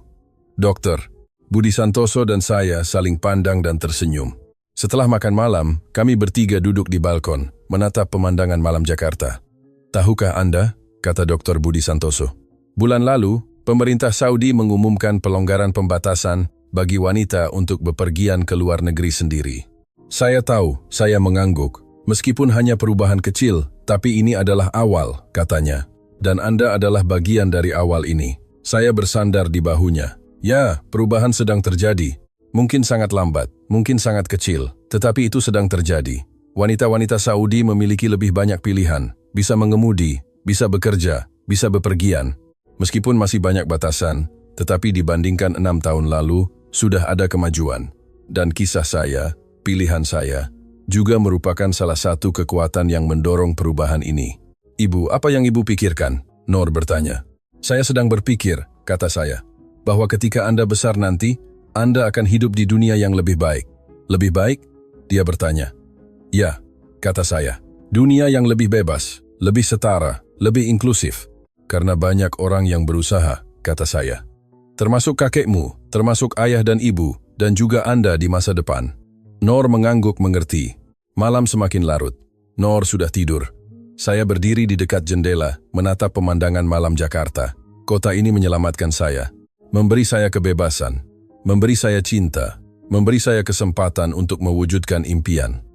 S1: Dokter, Budi Santoso dan saya saling pandang dan tersenyum. Setelah makan malam, kami bertiga duduk di balkon, menatap pemandangan malam Jakarta. Tahukah Anda, kata Dr. Budi Santoso, bulan lalu, pemerintah Saudi mengumumkan pelonggaran pembatasan bagi wanita untuk bepergian ke luar negeri sendiri. Saya tahu, saya mengangguk. Meskipun hanya perubahan kecil, tapi ini adalah awal, katanya. Dan Anda adalah bagian dari awal ini. Saya bersandar di bahunya. Ya, perubahan sedang terjadi. Mungkin sangat lambat, mungkin sangat kecil, tetapi itu sedang terjadi. Wanita-wanita Saudi memiliki lebih banyak pilihan, bisa mengemudi, bisa bekerja, bisa bepergian. Meskipun masih banyak batasan, tetapi dibandingkan 6 tahun lalu, sudah ada kemajuan. Dan kisah saya, pilihan saya, juga merupakan salah satu kekuatan yang mendorong perubahan ini. Ibu, apa yang ibu pikirkan? Nor bertanya. Saya sedang berpikir, kata saya, bahwa ketika Anda besar nanti, Anda akan hidup di dunia yang lebih baik. Lebih baik? Dia bertanya. Ya, kata saya. Dunia yang lebih bebas, lebih setara, lebih inklusif. Karena banyak orang yang berusaha, kata saya. Termasuk kakekmu, termasuk ayah dan ibu, dan juga Anda di masa depan. Nor mengangguk mengerti. Malam semakin larut. Nor sudah tidur. Saya berdiri di dekat jendela, menatap pemandangan malam Jakarta. Kota ini menyelamatkan saya. Memberi saya kebebasan, memberi saya cinta, memberi saya kesempatan untuk mewujudkan impian.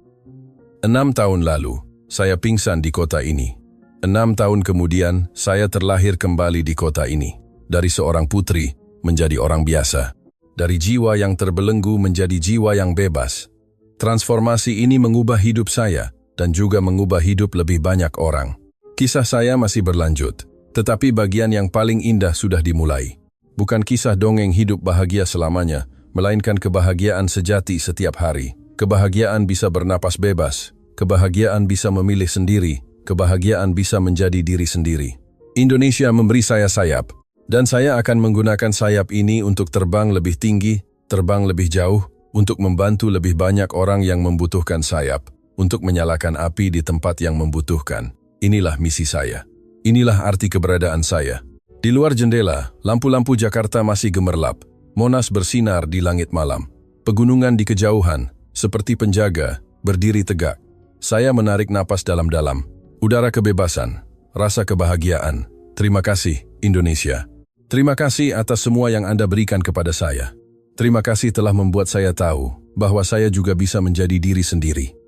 S1: 6 tahun lalu, saya pingsan di kota ini. 6 tahun kemudian, saya terlahir kembali di kota ini. Dari seorang putri, menjadi orang biasa. Dari jiwa yang terbelenggu menjadi jiwa yang bebas. Transformasi ini mengubah hidup saya, dan juga mengubah hidup lebih banyak orang. Kisah saya masih berlanjut, tetapi bagian yang paling indah sudah dimulai. Bukan kisah dongeng hidup bahagia selamanya, melainkan kebahagiaan sejati setiap hari. Kebahagiaan bisa bernapas bebas, kebahagiaan bisa memilih sendiri, kebahagiaan bisa menjadi diri sendiri. Indonesia memberi saya sayap, Dan saya akan menggunakan sayap ini untuk terbang lebih tinggi, terbang lebih jauh, untuk membantu lebih banyak orang yang membutuhkan sayap, untuk menyalakan api di tempat yang membutuhkan. Inilah misi saya. Inilah arti keberadaan saya. Di luar jendela, lampu-lampu Jakarta masih gemerlap. Monas bersinar di langit malam. Pegunungan di kejauhan, seperti penjaga, berdiri tegak. Saya menarik napas dalam-dalam. Udara kebebasan, rasa kebahagiaan. Terima kasih, Indonesia. Terima kasih atas semua yang Anda berikan kepada saya. Terima kasih telah membuat saya tahu bahwa saya juga bisa menjadi diri sendiri.